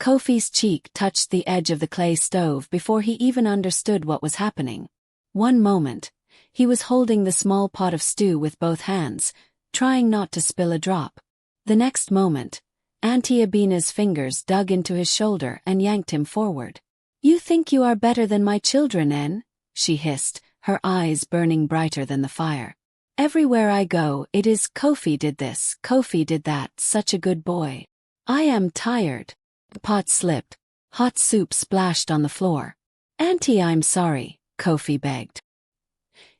Kofi's cheek touched the edge of the clay stove before he even understood what was happening. One moment, he was holding the small pot of stew with both hands, trying not to spill a drop. The next moment, Auntie Abina's fingers dug into his shoulder and yanked him forward. "You think you are better than my children, En?" she hissed, her eyes burning brighter than the fire. "Everywhere I go, it is Kofi did this, Kofi did that, such a good boy. I am tired." The pot slipped. Hot soup splashed on the floor. "Auntie, I'm sorry," Kofi begged.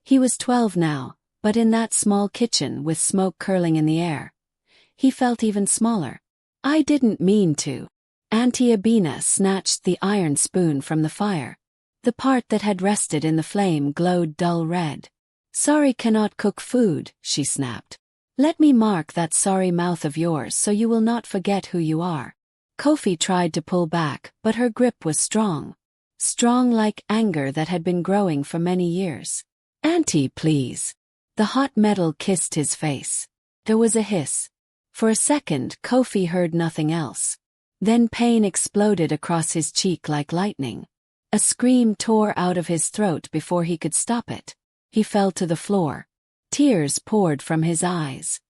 He was 12 now, but in that small kitchen with smoke curling in the air, he felt even smaller. "I didn't mean to." Auntie Abina snatched the iron spoon from the fire. The part that had rested in the flame glowed dull red. "Sorry cannot cook food," she snapped. "Let me mark that sorry mouth of yours so you will not forget who you are." Kofi tried to pull back, but her grip was strong. Strong like anger that had been growing for many years. "Auntie, please." The hot metal kissed his face. There was a hiss. For a second, Kofi heard nothing else. Then pain exploded across his cheek like lightning. A scream tore out of his throat before he could stop it. He fell to the floor. Tears poured from his eyes.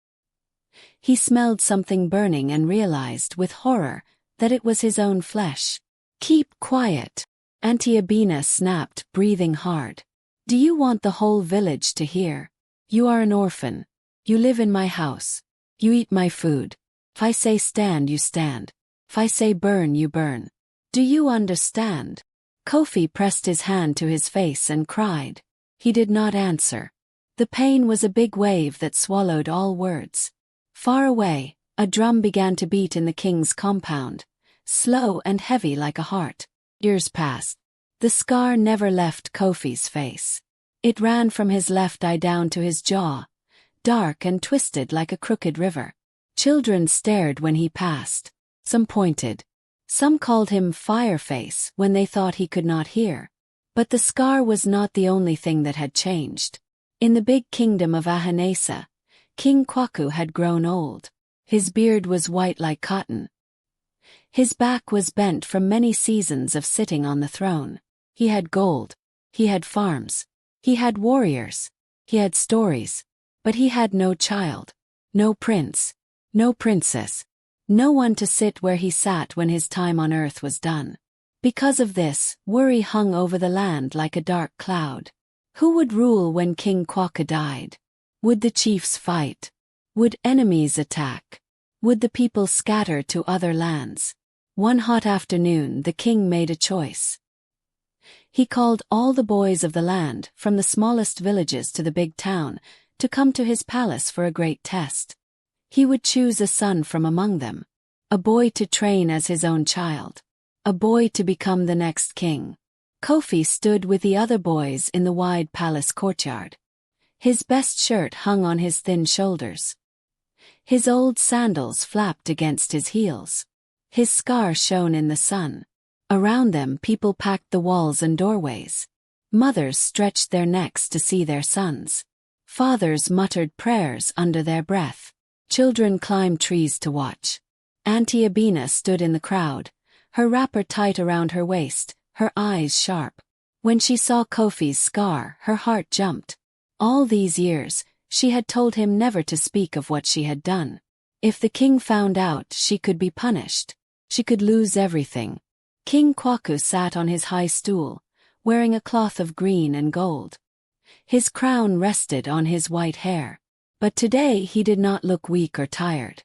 He smelled something burning and realized with horror that it was his own flesh. "Keep quiet," Auntie Abina snapped, breathing hard. "Do you want the whole village to hear? You are an orphan. You live in my house. You eat my food. If I say stand, you stand. If I say burn, you burn. Do you understand?" Kofi pressed his hand to his face and cried. He did not answer. The pain was a big wave that swallowed all words. Far away, a drum began to beat in the king's compound, slow and heavy like a heart. Years passed. The scar never left Kofi's face. It ran from his left eye down to his jaw, dark and twisted like a crooked river. Children stared when he passed. Some pointed. Some called him Fireface when they thought he could not hear. But the scar was not the only thing that had changed. In the big kingdom of Ahanesa, King Kwaku had grown old. His beard was white like cotton. His back was bent from many seasons of sitting on the throne. He had gold. He had farms. He had warriors. He had stories. But he had no child. No prince. No princess. No one to sit where he sat when his time on earth was done. Because of this, worry hung over the land like a dark cloud. Who would rule when King Kwaku died? Would the chiefs fight? Would enemies attack? Would the people scatter to other lands? One hot afternoon, the king made a choice. He called all the boys of the land, from the smallest villages to the big town, to come to his palace for a great test. He would choose a son from among them, a boy to train as his own child, a boy to become the next king. Kofi stood with the other boys in the wide palace courtyard. His best shirt hung on his thin shoulders. His old sandals flapped against his heels. His scar shone in the sun. Around them, people packed the walls and doorways. Mothers stretched their necks to see their sons. Fathers muttered prayers under their breath. Children climbed trees to watch. Auntie Abina stood in the crowd, her wrapper tight around her waist, her eyes sharp. When she saw Kofi's scar, her heart jumped. All these years, she had told him never to speak of what she had done. If the king found out, she could be punished. She could lose everything. King Kwaku sat on his high stool, wearing a cloth of green and gold. His crown rested on his white hair. But today he did not look weak or tired.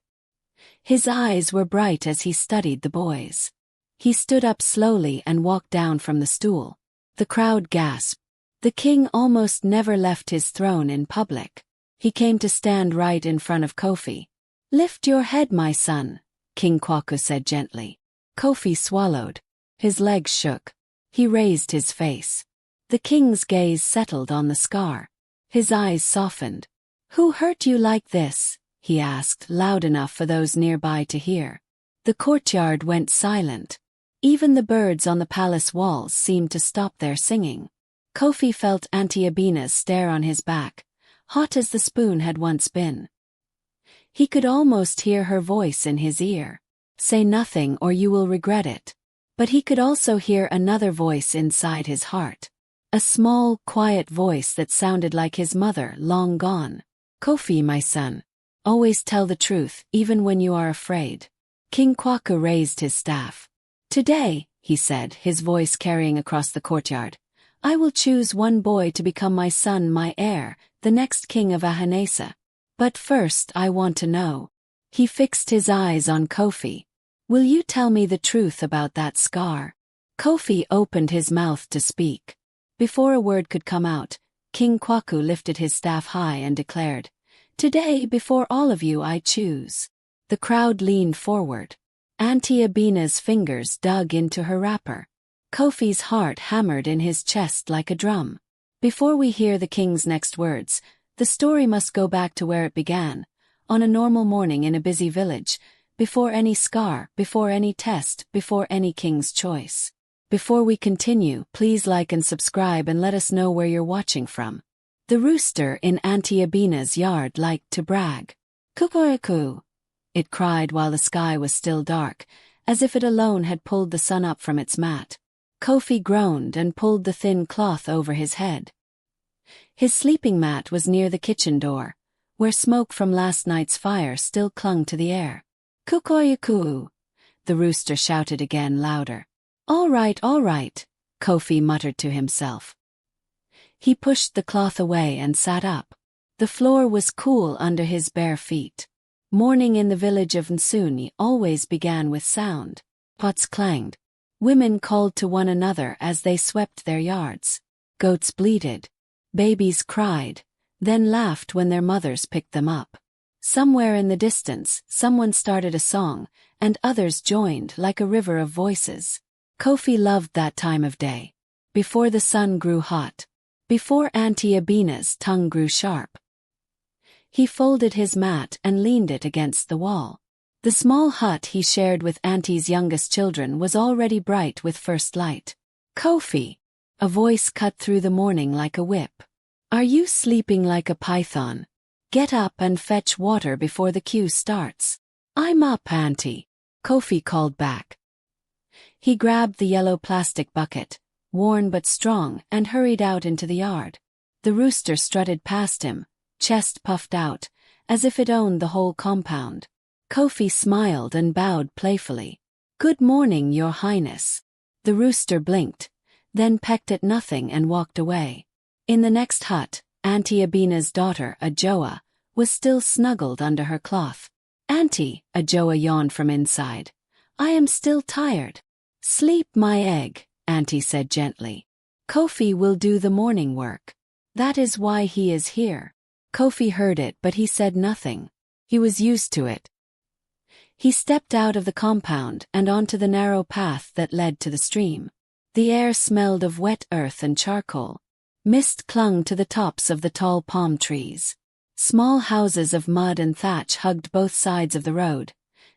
His eyes were bright as he studied the boys. He stood up slowly and walked down from the stool. The crowd gasped. The king almost never left his throne in public. He came to stand right in front of Kofi. "Lift your head, my son," King Kwaku said gently. Kofi swallowed. His legs shook. He raised his face. The king's gaze settled on the scar. His eyes softened. "Who hurt you like this?" he asked, loud enough for those nearby to hear. The courtyard went silent. Even the birds on the palace walls seemed to stop their singing. Kofi felt Auntie Abina's stare on his back, hot as the spoon had once been. He could almost hear her voice in his ear. Say nothing or you will regret it. But he could also hear another voice inside his heart. A small, quiet voice that sounded like his mother, long gone. Kofi, my son. Always tell the truth, even when you are afraid. King Kwaku raised his staff. Today, he said, his voice carrying across the courtyard, I will choose one boy to become my son, my heir, the next king of Ahanesa. But first I want to know. He fixed his eyes on Kofi. Will you tell me the truth about that scar? Kofi opened his mouth to speak. Before a word could come out, King Kwaku lifted his staff high and declared, Today, before all of you, I choose. The crowd leaned forward. Auntie Abina's fingers dug into her wrapper. Kofi's heart hammered in his chest like a drum. Before we hear the king's next words, the story must go back to where it began, on a normal morning in a busy village, before any scar, before any test, before any king's choice. Before we continue, please like and subscribe and let us know where you're watching from. The rooster in Auntie Abina's yard liked to brag. Kukuruku! It cried while the sky was still dark, as if it alone had pulled the sun up from its mat. Kofi groaned and pulled the thin cloth over his head. His sleeping mat was near the kitchen door, where smoke from last night's fire still clung to the air. Kukoyuku! The rooster shouted again louder. All right, Kofi muttered to himself. He pushed the cloth away and sat up. The floor was cool under his bare feet. Morning in the village of Nsuni always began with sound. Pots clanged. Women called to one another as they swept their yards. Goats bleated. Babies cried, then laughed when their mothers picked them up. Somewhere in the distance, someone started a song, and others joined like a river of voices. Kofi loved that time of day. Before the sun grew hot. Before Auntie Abina's tongue grew sharp. He folded his mat and leaned it against the wall. The small hut he shared with Auntie's youngest children was already bright with first light. Kofi! A voice cut through the morning like a whip. Are you sleeping like a python? Get up and fetch water before the queue starts. I'm up, Auntie, Kofi called back. He grabbed the yellow plastic bucket, worn but strong, and hurried out into the yard. The rooster strutted past him, chest puffed out, as if it owned the whole compound. Kofi smiled and bowed playfully. Good morning, Your Highness. The rooster blinked, then pecked at nothing and walked away. In the next hut, Auntie Abina's daughter, Ajoa, was still snuggled under her cloth. Auntie, Ajoa yawned from inside. I am still tired. Sleep, my egg, Auntie said gently. Kofi will do the morning work. That is why he is here. Kofi heard it, but he said nothing. He was used to it. He stepped out of the compound and onto the narrow path that led to the stream. The air smelled of wet earth and charcoal. Mist clung to the tops of the tall palm trees. Small houses of mud and thatch hugged both sides of the road,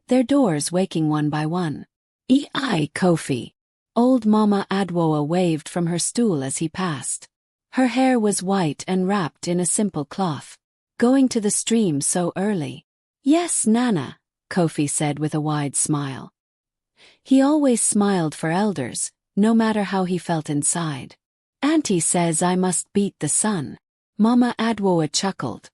their doors waking one by one. Ei, Kofi! Old Mama Adwoa waved from her stool as he passed. Her hair was white and wrapped in a simple cloth. Going to the stream so early? Yes, Nana, Kofi said with a wide smile. He always smiled for elders, no matter how he felt inside. Auntie says I must beat the sun. Mama Adwoa chuckled.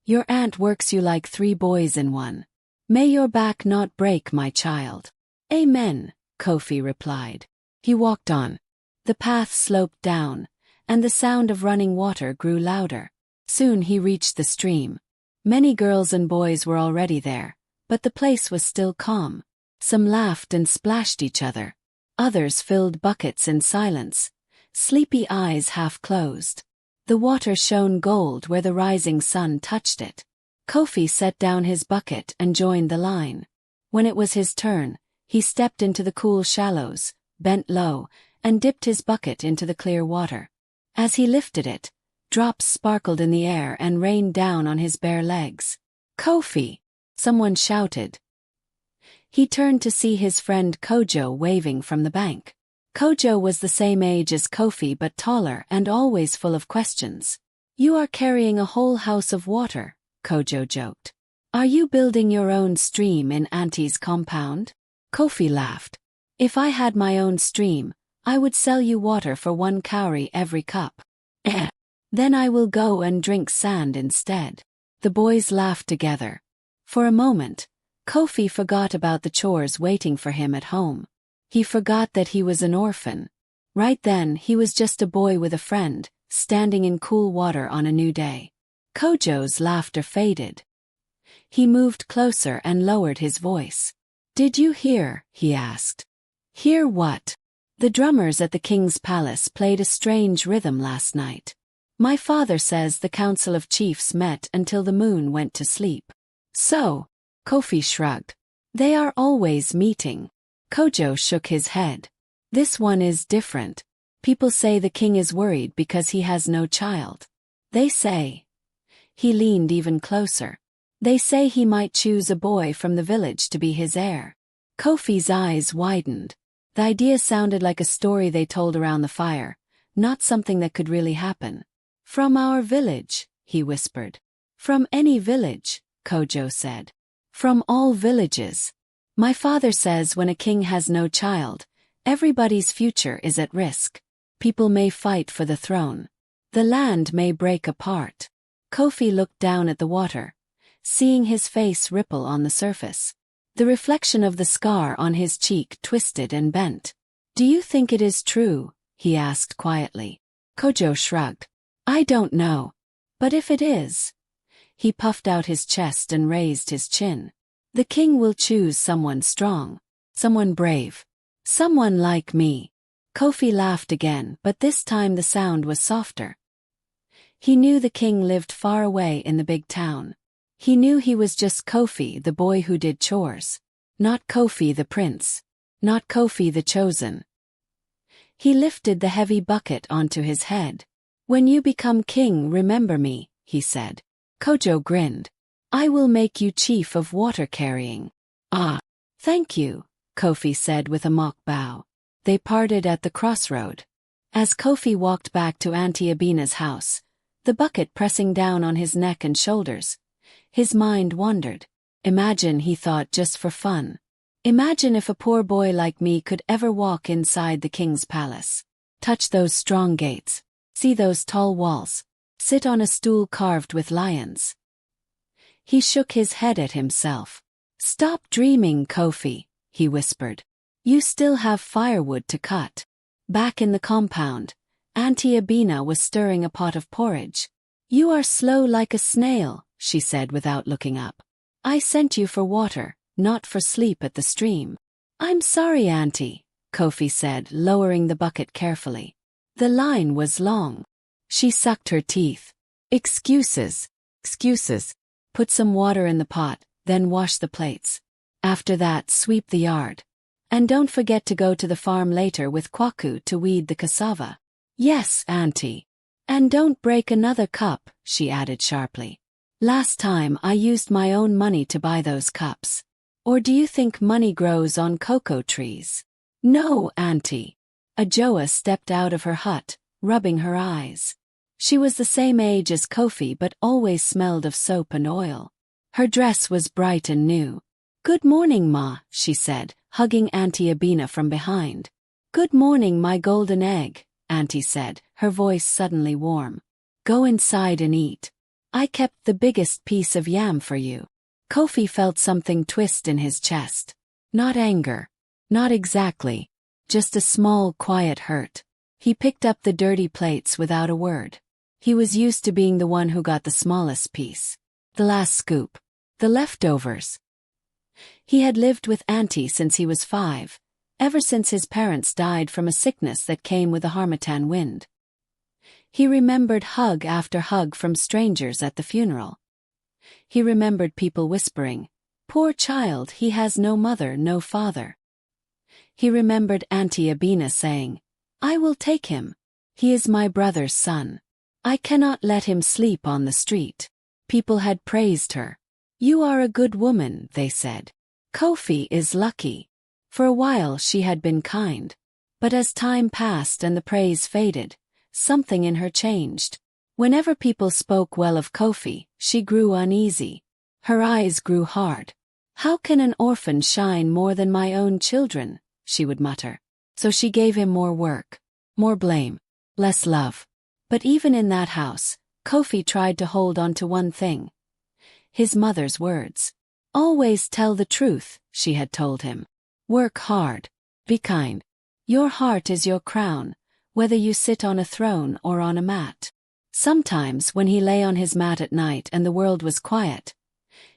Your aunt works you like 3 boys in one. May your back not break, my child. Amen, Kofi replied. He walked on. The path sloped down, and the sound of running water grew louder. Soon he reached the stream. Many girls and boys were already there, but the place was still calm. Some laughed and splashed each other. Others filled buckets in silence, sleepy eyes half closed. The water shone gold where the rising sun touched it. Kofi set down his bucket and joined the line. When it was his turn, he stepped into the cool shallows, bent low, and dipped his bucket into the clear water. As he lifted it, drops sparkled in the air and rained down on his bare legs. Kofi! Someone shouted. He turned to see his friend Kojo waving from the bank. Kojo was the same age as Kofi but taller and always full of questions. You are carrying a whole house of water, Kojo joked. Are you building your own stream in Auntie's compound? Kofi laughed. If I had my own stream, I would sell you water for 1 cowrie every cup. Then I will go and drink sand instead. The boys laughed together. For a moment, Kofi forgot about the chores waiting for him at home. He forgot that he was an orphan. Right then he was just a boy with a friend, standing in cool water on a new day. Kojo's laughter faded. He moved closer and lowered his voice. Did you hear? He asked. Hear what? The drummers at the king's palace played a strange rhythm last night. My father says the council of chiefs met until the moon went to sleep. So? Kofi shrugged. They are always meeting. Kojo shook his head. This one is different. People say the king is worried because he has no child. They say. He leaned even closer. They say he might choose a boy from the village to be his heir. Kofi's eyes widened. The idea sounded like a story they told around the fire, not something that could really happen. From our village, he whispered. From any village, Kojo said. From all villages. My father says when a king has no child, everybody's future is at risk. People may fight for the throne. The land may break apart. Kofi looked down at the water, seeing his face ripple on the surface. The reflection of the scar on his cheek twisted and bent. Do you think it is true? He asked quietly. Kojo shrugged. I don't know. But if it is. He puffed out his chest and raised his chin. The king will choose someone strong. Someone brave. Someone like me. Kofi laughed again, but this time the sound was softer. He knew the king lived far away in the big town. He knew he was just Kofi, the boy who did chores. Not Kofi the prince. Not Kofi the chosen. He lifted the heavy bucket onto his head. When you become king, remember me, he said. Kojo grinned. I will make you chief of water carrying. Ah, thank you, Kofi said with a mock bow. They parted at the crossroad. As Kofi walked back to Auntie Abina's house, the bucket pressing down on his neck and shoulders, his mind wandered. Imagine, he thought, just for fun. Imagine if a poor boy like me could ever walk inside the king's palace. Touch those strong gates. See those tall walls. Sit on a stool carved with lions. He shook his head at himself. Stop dreaming, Kofi, he whispered. You still have firewood to cut. Back in the compound, Auntie Abina was stirring a pot of porridge. You are slow like a snail, she said without looking up. I sent you for water, not for sleep at the stream. I'm sorry, Auntie, Kofi said, lowering the bucket carefully. The line was long. She sucked her teeth. Excuses. Excuses. Put some water in the pot, then wash the plates. After that, sweep the yard. And don't forget to go to the farm later with Kwaku to weed the cassava. Yes, Auntie. And don't break another cup, she added sharply. Last time I used my own money to buy those cups. Or do you think money grows on cocoa trees? No, Auntie. Ajoa stepped out of her hut, rubbing her eyes. She was the same age as Kofi but always smelled of soap and oil. Her dress was bright and new. Good morning, Ma, she said, hugging Auntie Abina from behind. Good morning, my golden egg, Auntie said, her voice suddenly warm. Go inside and eat. I kept the biggest piece of yam for you. Kofi felt something twist in his chest. Not anger. Not exactly. Just a small, quiet hurt. He picked up the dirty plates without a word. He was used to being the one who got the smallest piece. The last scoop. The leftovers. He had lived with Auntie since he was 5, ever since his parents died from a sickness that came with the harmattan wind. He remembered hug after hug from strangers at the funeral. He remembered people whispering, "Poor child, he has no mother, no father." He remembered Auntie Abina saying, "I will take him. He is my brother's son. I cannot let him sleep on the street." People had praised her. "You are a good woman," they said. "Kofi is lucky." For a while she had been kind. But as time passed and the praise faded, something in her changed. Whenever people spoke well of Kofi, she grew uneasy. Her eyes grew hard. "How can an orphan shine more than my own children?" she would mutter. So she gave him more work, more blame, less love. But even in that house, Kofi tried to hold on to one thing. His mother's words. "Always tell the truth," she had told him. "Work hard. Be kind. Your heart is your crown, whether you sit on a throne or on a mat." Sometimes when he lay on his mat at night and the world was quiet,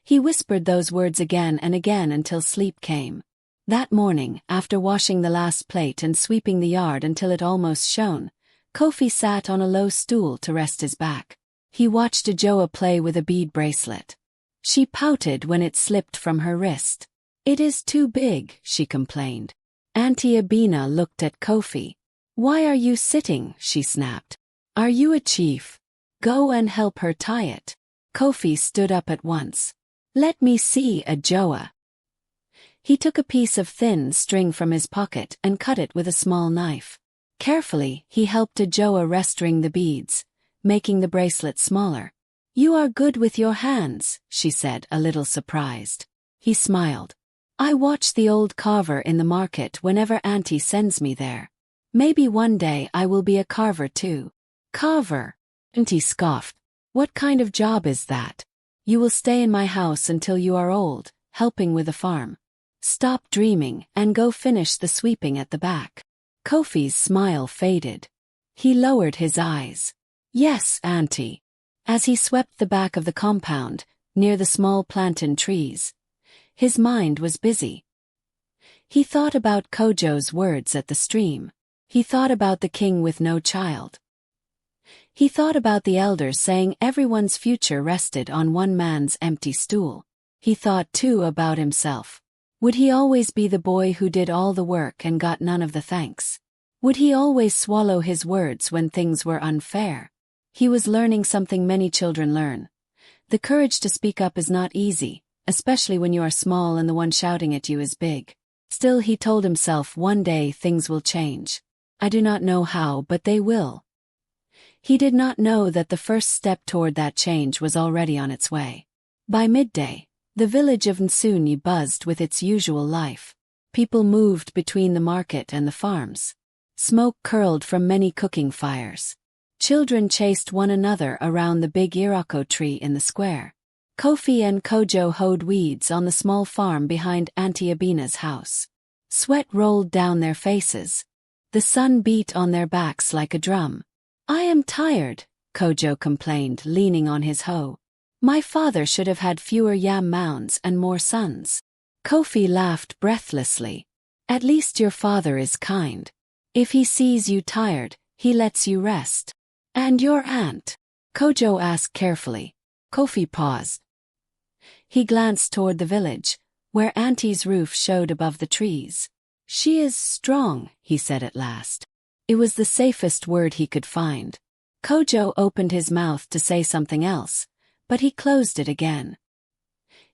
he whispered those words again and again until sleep came. That morning, after washing the last plate and sweeping the yard until it almost shone, Kofi sat on a low stool to rest his back. He watched Ajoa play with a bead bracelet. She pouted when it slipped from her wrist. "It is too big," she complained. Auntie Abina looked at Kofi. "Why are you sitting?" she snapped. "Are you a chief? Go and help her tie it." Kofi stood up at once. "Let me see, Ajoa." He took a piece of thin string from his pocket and cut it with a small knife. Carefully, he helped Ajoa restring the beads, making the bracelet smaller. "You are good with your hands," she said, a little surprised. He smiled. "I watch the old carver in the market whenever Auntie sends me there. Maybe one day I will be a carver too." "Carver?" Auntie scoffed. "What kind of job is that? You will stay in my house until you are old, helping with the farm. Stop dreaming and go finish the sweeping at the back." Kofi's smile faded. He lowered his eyes. "Yes, Auntie." As he swept the back of the compound, near the small plantain trees, his mind was busy. He thought about Kojo's words at the stream. He thought about the king with no child. He thought about the elders saying everyone's future rested on one man's empty stool. He thought too about himself. Would he always be the boy who did all the work and got none of the thanks? Would he always swallow his words when things were unfair? He was learning something many children learn. The courage to speak up is not easy, especially when you are small and the one shouting at you is big. Still, he told himself, one day things will change. I do not know how, but they will. He did not know that the first step toward that change was already on its way. By midday, the village of Nsunyi buzzed with its usual life. People moved between the market and the farms. Smoke curled from many cooking fires. Children chased one another around the big iroko tree in the square. Kofi and Kojo hoed weeds on the small farm behind Auntie Abina's house. Sweat rolled down their faces. The sun beat on their backs like a drum. "I am tired," Kojo complained, leaning on his hoe. "My father should have had fewer yam mounds and more sons." Kofi laughed breathlessly. "At least your father is kind. If he sees you tired, he lets you rest." "And your aunt?" Kojo asked carefully. Kofi paused. He glanced toward the village, where Auntie's roof showed above the trees. "She is strong," he said at last. It was the safest word he could find. Kojo opened his mouth to say something else, but he closed it again.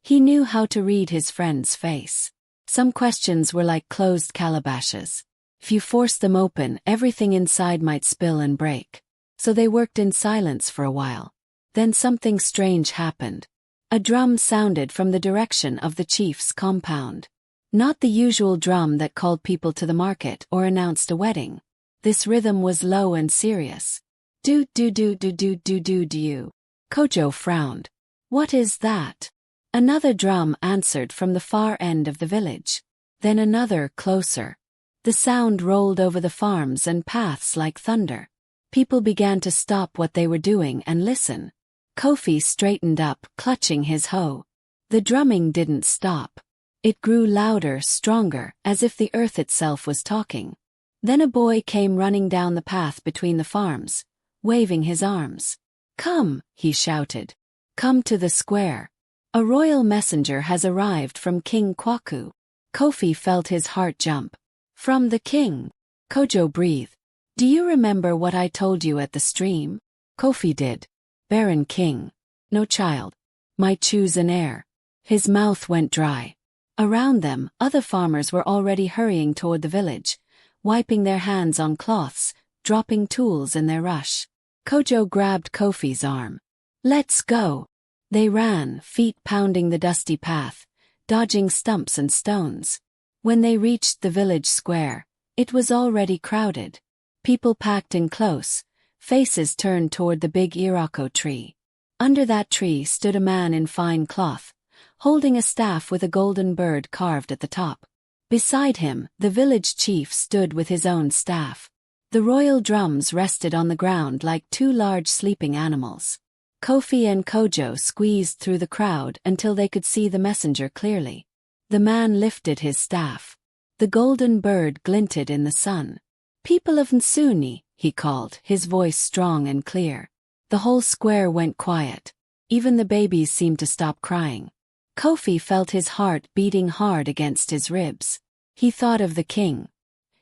He knew how to read his friend's face. Some questions were like closed calabashes. If you forced them open, everything inside might spill and break. So they worked in silence for a while. Then something strange happened. A drum sounded from the direction of the chief's compound. Not the usual drum that called people to the market or announced a wedding. This rhythm was low and serious. Do do do do do do do do. Kojo frowned. "What is that?" Another drum answered from the far end of the village. Then another, closer. The sound rolled over the farms and paths like thunder. People began to stop what they were doing and listen. Kofi straightened up, clutching his hoe. The drumming didn't stop. It grew louder, stronger, as if the earth itself was talking. Then a boy came running down the path between the farms, waving his arms. "Come," he shouted. "Come to the square. A royal messenger has arrived from King Kwaku." Kofi felt his heart jump. "From the king?" Kojo breathed. "Do you remember what I told you at the stream?" Kofi did. "Baron King. No child. Might choose an heir." His mouth went dry. Around them, other farmers were already hurrying toward the village, wiping their hands on cloths, dropping tools in their rush. Kojo grabbed Kofi's arm. "Let's go." They ran, feet pounding the dusty path, dodging stumps and stones. When they reached the village square, it was already crowded. People packed in close, faces turned toward the big iroko tree. Under that tree stood a man in fine cloth, holding a staff with a golden bird carved at the top. Beside him, the village chief stood with his own staff. The royal drums rested on the ground like two large sleeping animals. Kofi and Kojo squeezed through the crowd until they could see the messenger clearly. The man lifted his staff. The golden bird glinted in the sun. "People of Nsuni," he called, his voice strong and clear. The whole square went quiet. Even the babies seemed to stop crying. Kofi felt his heart beating hard against his ribs. He thought of the king.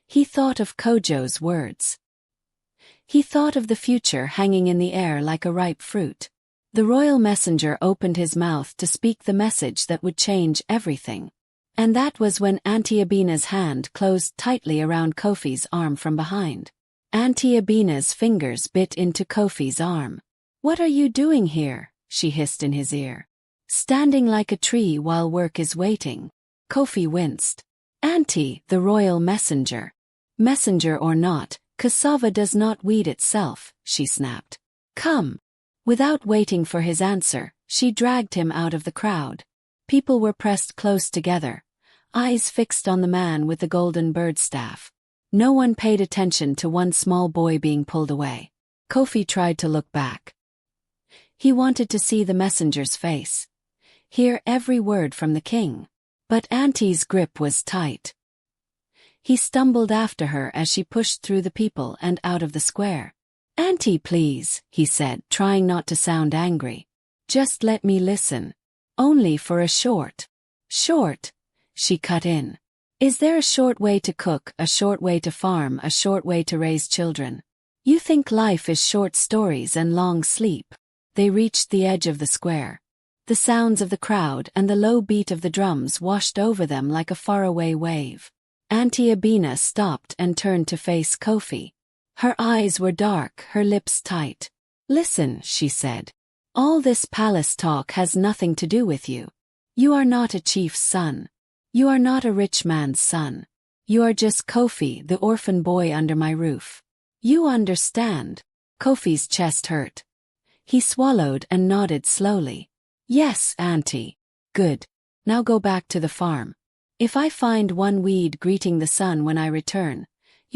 He thought of Kojo's words. He thought of the future hanging in the air like a ripe fruit. The royal messenger opened his mouth to speak the message that would change everything. And that was when Auntie Abina's hand closed tightly around Kofi's arm from behind. Auntie Abina's fingers bit into Kofi's arm. "What are you doing here?" she hissed in his ear. "Standing like a tree while work is waiting." Kofi winced. "Auntie, the royal messenger." "Messenger or not, cassava does not weed itself," she snapped. "Come." Without waiting for his answer, she dragged him out of the crowd. People were pressed close together, eyes fixed on the man with the golden bird staff. No one paid attention to one small boy being pulled away. Kofi tried to look back. He wanted to see the messenger's face, hear every word from the king. But Auntie's grip was tight. He stumbled after her as she pushed through the people and out of the square. "Auntie, please," he said, trying not to sound angry. "Just let me listen. Only for a short." "Short?" she cut in. "Is there a short way to cook, a short way to farm, a short way to raise children? You think life is short stories and long sleep?" They reached the edge of the square. The sounds of the crowd and the low beat of the drums washed over them like a faraway wave. Auntie Abina stopped and turned to face Kofi. Her eyes were dark, her lips tight. "Listen," she said. "All this palace talk has nothing to do with you. You are not a chief's son. You are not a rich man's son. You are just Kofi, the orphan boy under my roof. You understand?" Kofi's chest hurt. He swallowed and nodded slowly. "Yes, Auntie." "Good. Now go back to the farm. If I find one weed greeting the sun when I return,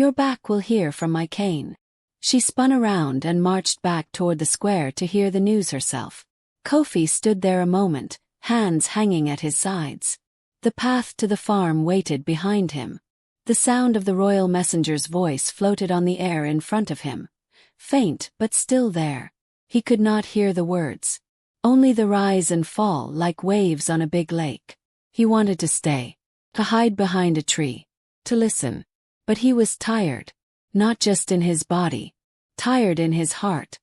your back will hear from my cane." She spun around and marched back toward the square to hear the news herself. Kofi stood there a moment, hands hanging at his sides. The path to the farm waited behind him. The sound of the royal messenger's voice floated on the air in front of him. Faint, but still there. He could not hear the words. Only the rise and fall like waves on a big lake. He wanted to stay, to hide behind a tree, to listen. But he was tired. Not just in his body. Tired in his heart.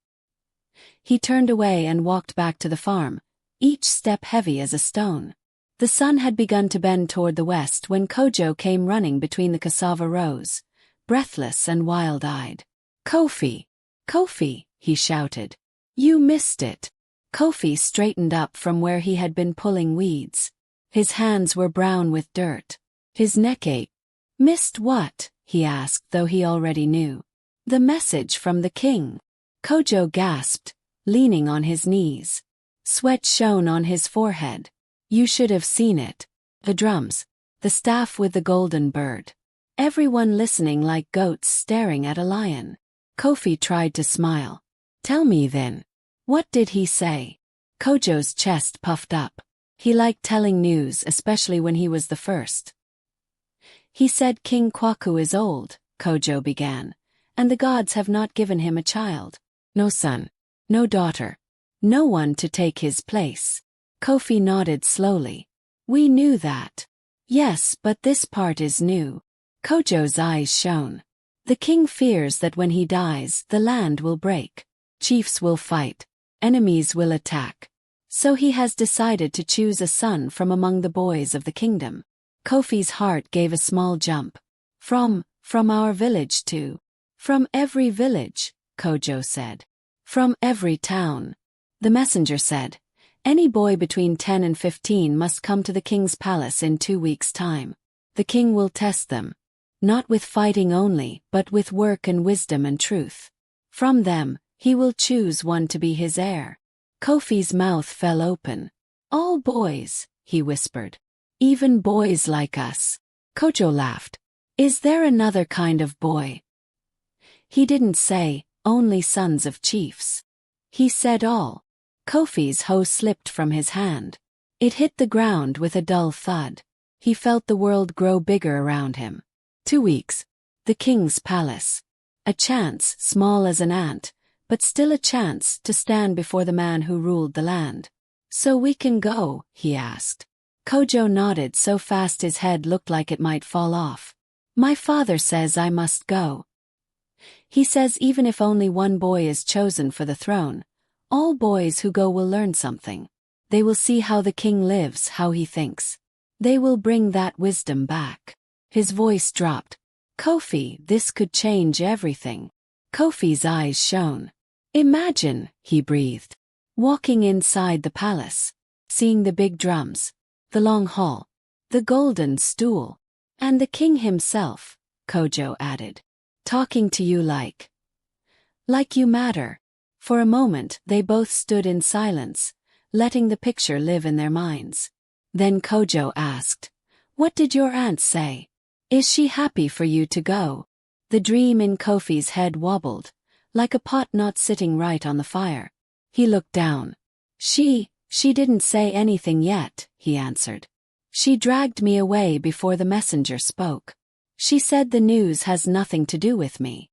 He turned away and walked back to the farm, each step heavy as a stone. The sun had begun to bend toward the west when Kojo came running between the cassava rows, breathless and wild-eyed. "Kofi! Kofi!" he shouted. "You missed it." Kofi straightened up from where he had been pulling weeds. His hands were brown with dirt. His neck ached. "Missed what?" he asked, though he already knew. "The message from the king." Kojo gasped, leaning on his knees. Sweat shone on his forehead. "You should have seen it. The drums. The staff with the golden bird. Everyone listening like goats staring at a lion." Kofi tried to smile. "Tell me then. What did he say?" Kojo's chest puffed up. He liked telling news, especially when he was the first. "He said King Kwaku is old," Kojo began, "and the gods have not given him a child. No son. No daughter. No one to take his place." Kofi nodded slowly. "We knew that." "Yes, but this part is new." Kojo's eyes shone. "The king fears that when he dies, the land will break. Chiefs will fight. Enemies will attack. So he has decided to choose a son from among the boys of the kingdom." Kofi's heart gave a small jump. From our village too." "From every village," Kojo said. "From every town." The messenger said, Any boy between 10 and 15 must come to the king's palace in 2 weeks' time. The king will test them, not with fighting only, but with work and wisdom and truth. From them, he will choose one to be his heir. Kofi's mouth fell open. All boys, he whispered. Even boys like us. Kojo laughed. Is there another kind of boy? He didn't say, only sons of chiefs. He said all. Kofi's hoe slipped from his hand. It hit the ground with a dull thud. He felt the world grow bigger around him. 2 weeks. The king's palace. A chance, small as an ant, but still a chance to stand before the man who ruled the land. So we can go, he asked. Kojo nodded so fast his head looked like it might fall off. My father says I must go. He says even if only one boy is chosen for the throne, all boys who go will learn something. They will see how the king lives, how he thinks. They will bring that wisdom back. His voice dropped. Kofi, this could change everything. Kofi's eyes shone. Imagine, he breathed, walking inside the palace, seeing the big drums, the long hall, the golden stool, and the king himself, Kojo added. Talking to you like you matter. For a moment they both stood in silence, letting the picture live in their minds. Then Kojo asked, What did your aunt say? Is she happy for you to go? The dream in Kofi's head wobbled, like a pot not sitting right on the fire. He looked down. She didn't say anything yet, he answered. She dragged me away before the messenger spoke. She said the news has nothing to do with me.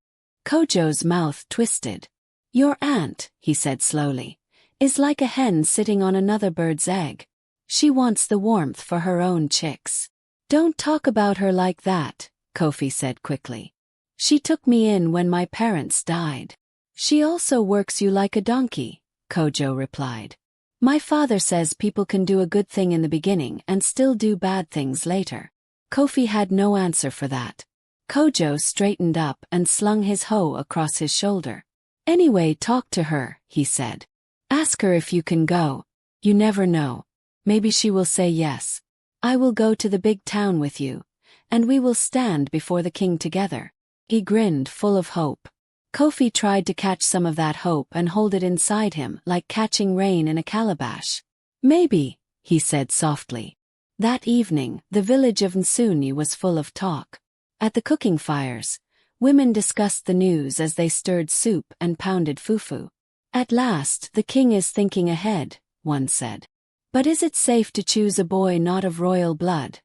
Kojo's mouth twisted. Your aunt, he said slowly, is like a hen sitting on another bird's egg. She wants the warmth for her own chicks. Don't talk about her like that, Kofi said quickly. She took me in when my parents died. She also works you like a donkey, Kojo replied. My father says people can do a good thing in the beginning and still do bad things later. Kofi had no answer for that. Kojo straightened up and slung his hoe across his shoulder. Anyway, talk to her, he said. Ask her if you can go. You never know. Maybe she will say yes. I will go to the big town with you, and we will stand before the king together. He grinned, full of hope. Kofi tried to catch some of that hope and hold it inside him like catching rain in a calabash. Maybe, he said softly. That evening, the village of Nsuni was full of talk. At the cooking fires, women discussed the news as they stirred soup and pounded fufu. At last, the king is thinking ahead, one said. But is it safe to choose a boy not of royal blood?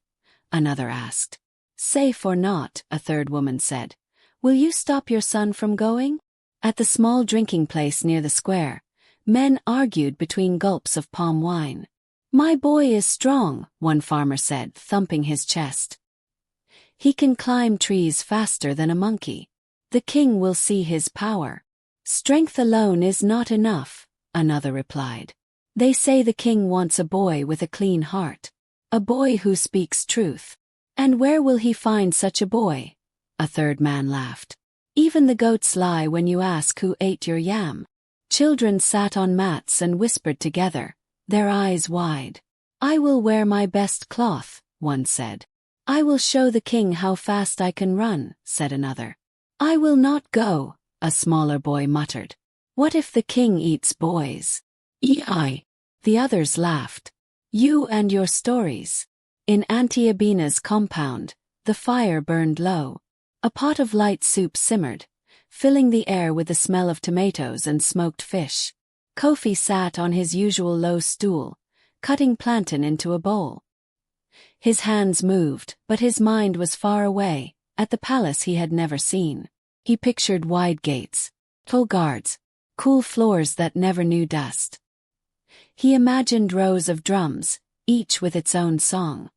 Another asked. Safe or not, a third woman said. Will you stop your son from going? At the small drinking place near the square, men argued between gulps of palm wine. My boy is strong, one farmer said, thumping his chest. He can climb trees faster than a monkey. The king will see his power. Strength alone is not enough, another replied. They say the king wants a boy with a clean heart. A boy who speaks truth. And where will he find such a boy? A third man laughed. Even the goats lie when you ask who ate your yam. Children sat on mats and whispered together, their eyes wide. I will wear my best cloth, one said. I will show the king how fast I can run, said another. I will not go, a smaller boy muttered. What if the king eats boys? Ei. The others laughed. You and your stories. In Auntie Abina's compound, the fire burned low. A pot of light soup simmered, filling the air with the smell of tomatoes and smoked fish. Kofi sat on his usual low stool, cutting plantain into a bowl. His hands moved, but his mind was far away, at the palace he had never seen. He pictured wide gates, tall guards, cool floors that never knew dust. He imagined rows of drums, each with its own song.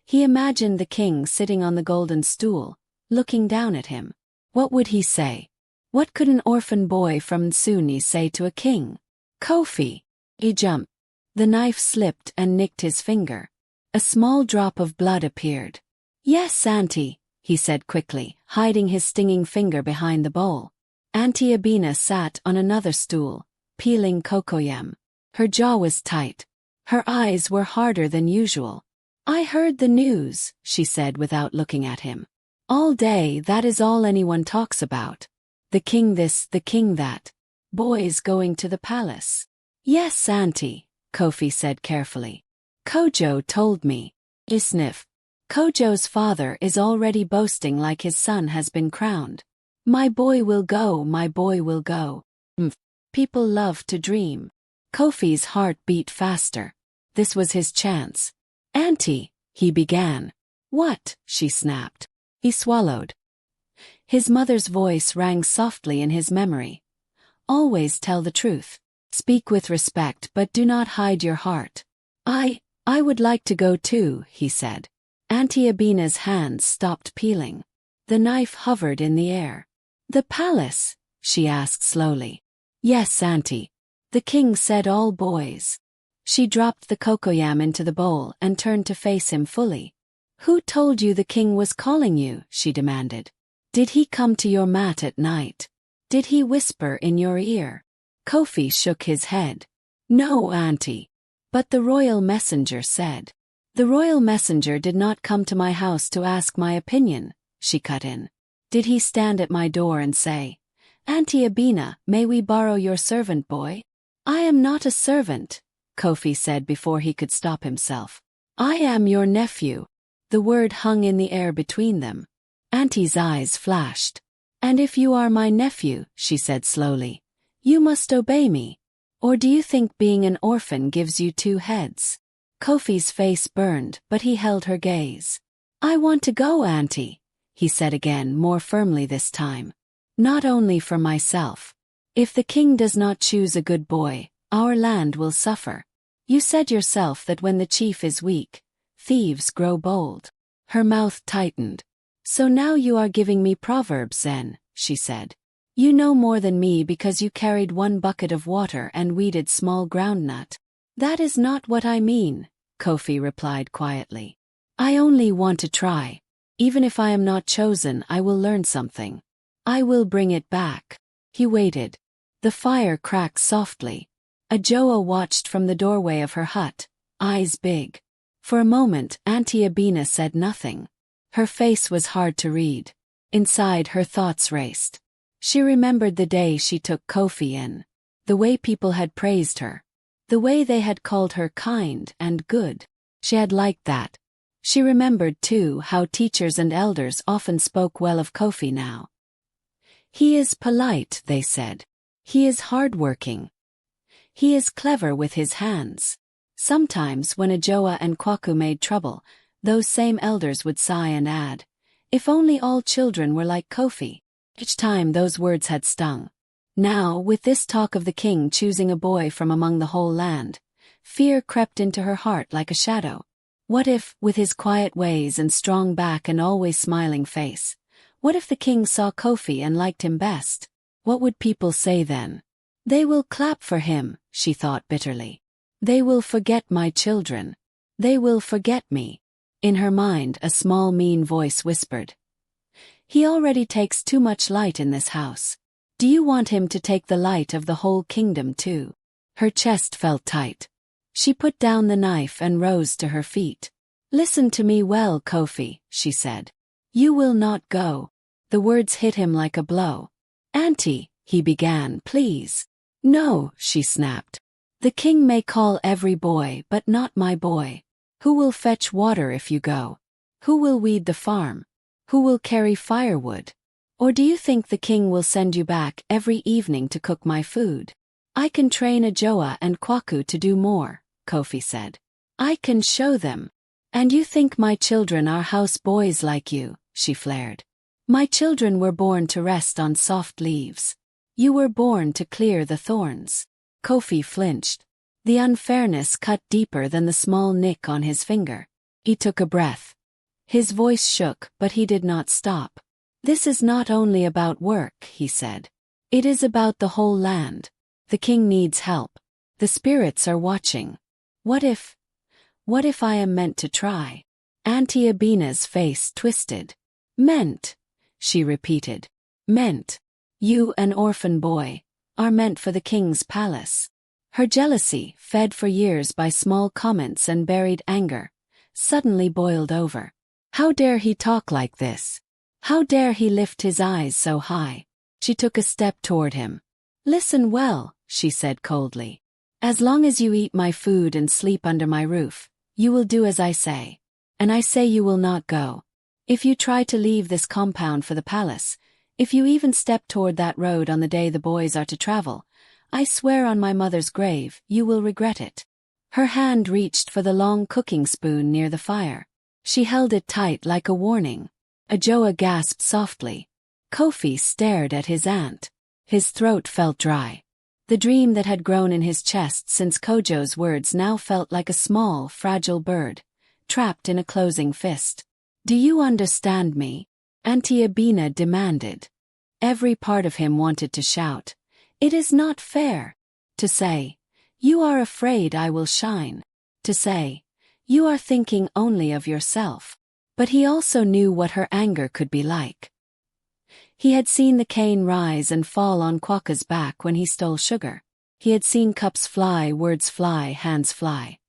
He imagined the king sitting on the golden stool, looking down at him. What would he say? What could an orphan boy from Nsuni say to a king? Kofi! He jumped. The knife slipped and nicked his finger. A small drop of blood appeared. Yes, Auntie, he said quickly, hiding his stinging finger behind the bowl. Auntie Abina sat on another stool, peeling cocoyam. Her jaw was tight. Her eyes were harder than usual. "I heard the news," she said without looking at him. "All day that is all anyone talks about. The king this, the king that. Boys going to the palace." "Yes, Auntie," Kofi said carefully. "Kojo told me." Sniff. "Kojo's father is already boasting like his son has been crowned. My boy will go, my boy will go. People love to dream." Kofi's heart beat faster. This was his chance. "Auntie," he began. "What?" she snapped. He swallowed. His mother's voice rang softly in his memory. "Always tell the truth. Speak with respect but do not hide your heart." I would like to go too," he said. Auntie Abina's hands stopped peeling. The knife hovered in the air. "The palace?" she asked slowly. "Yes, Auntie. The king said all boys." She dropped the cocoyam into the bowl and turned to face him fully. "Who told you the king was calling you?" she demanded. "Did he come to your mat at night? Did he whisper in your ear?" Kofi shook his head. "No, Auntie. But the royal messenger said." "The royal messenger did not come to my house to ask my opinion," she cut in. "Did he stand at my door and say, 'Auntie Abina, may we borrow your servant boy?'" "I am not a servant," Kofi said before he could stop himself. "I am your nephew." The word hung in the air between them. Auntie's eyes flashed. "And if you are my nephew," she said slowly, "you must obey me. Or do you think being an orphan gives you two heads?" Kofi's face burned, but he held her gaze. "I want to go, Auntie," he said again, more firmly this time. "Not only for myself. If the king does not choose a good boy, our land will suffer. You said yourself that when the chief is weak, thieves grow bold." Her mouth tightened. "So now you are giving me proverbs then," she said. "You know more than me because you carried 1 bucket of water and weeded small groundnut." "That is not what I mean," Kofi replied quietly. "I only want to try. Even if I am not chosen, I will learn something. I will bring it back." He waited. The fire cracked softly. Ajoa watched from the doorway of her hut, eyes big. For a moment, Auntie Abina said nothing. Her face was hard to read. Inside, her thoughts raced. She remembered the day she took Kofi in. The way people had praised her. The way they had called her kind and good. She had liked that. She remembered, too, how teachers and elders often spoke well of Kofi now. "He is polite," they said. "He is hardworking. He is clever with his hands." Sometimes when Ajoa and Kwaku made trouble, those same elders would sigh and add, "If only all children were like Kofi." Each time those words had stung. Now, with this talk of the king choosing a boy from among the whole land, fear crept into her heart like a shadow. What if, with his quiet ways and strong back and always smiling face, what if the king saw Kofi and liked him best? What would people say then? "They will clap for him," she thought bitterly. "They will forget my children. They will forget me." In her mind, a small mean voice whispered, "He already takes too much light in this house. Do you want him to take the light of the whole kingdom too?" Her chest felt tight. She put down the knife and rose to her feet. "Listen to me well, Kofi," she said. "You will not go." The words hit him like a blow. "Auntie," he began, "please." "No," she snapped. "The king may call every boy but not my boy. Who will fetch water if you go? Who will weed the farm? Who will carry firewood? Or do you think the king will send you back every evening to cook my food?" "I can train Ajoa and Kwaku to do more," Kofi said. "I can show them." "And you think my children are house boys like you," she flared. "My children were born to rest on soft leaves. You were born to clear the thorns." Kofi flinched. The unfairness cut deeper than the small nick on his finger. He took a breath. His voice shook, but he did not stop. "This is not only about work," he said. "It is about the whole land. The king needs help. The spirits are watching. What if I am meant to try?" Auntie Abina's face twisted. "Meant," she repeated. "Meant. You, an orphan boy, are meant for the king's palace. Her jealousy, fed for years by small comments and buried anger, suddenly boiled over. How dare he talk like this? How dare he lift his eyes so high? She took a step toward him. Listen well, she said coldly. As long as you eat my food and sleep under my roof, you will do as I say. And I say you will not go. If you try to leave this compound for the palace, if you even step toward that road on the day the boys are to travel, I swear on my mother's grave, you will regret it. Her hand reached for the long cooking spoon near the fire. She held it tight like a warning. Ajoa gasped softly. Kofi stared at his aunt. His throat felt dry. The dream that had grown in his chest since Kojo's words now felt like a small, fragile bird, trapped in a closing fist. Do you understand me? Auntie Abina demanded. Every part of him wanted to shout. It is not fair. To say, you are afraid I will shine. To say, you are thinking only of yourself. But he also knew what her anger could be like. He had seen the cane rise and fall on Kwaka's back when he stole sugar. He had seen cups fly, words fly, hands fly.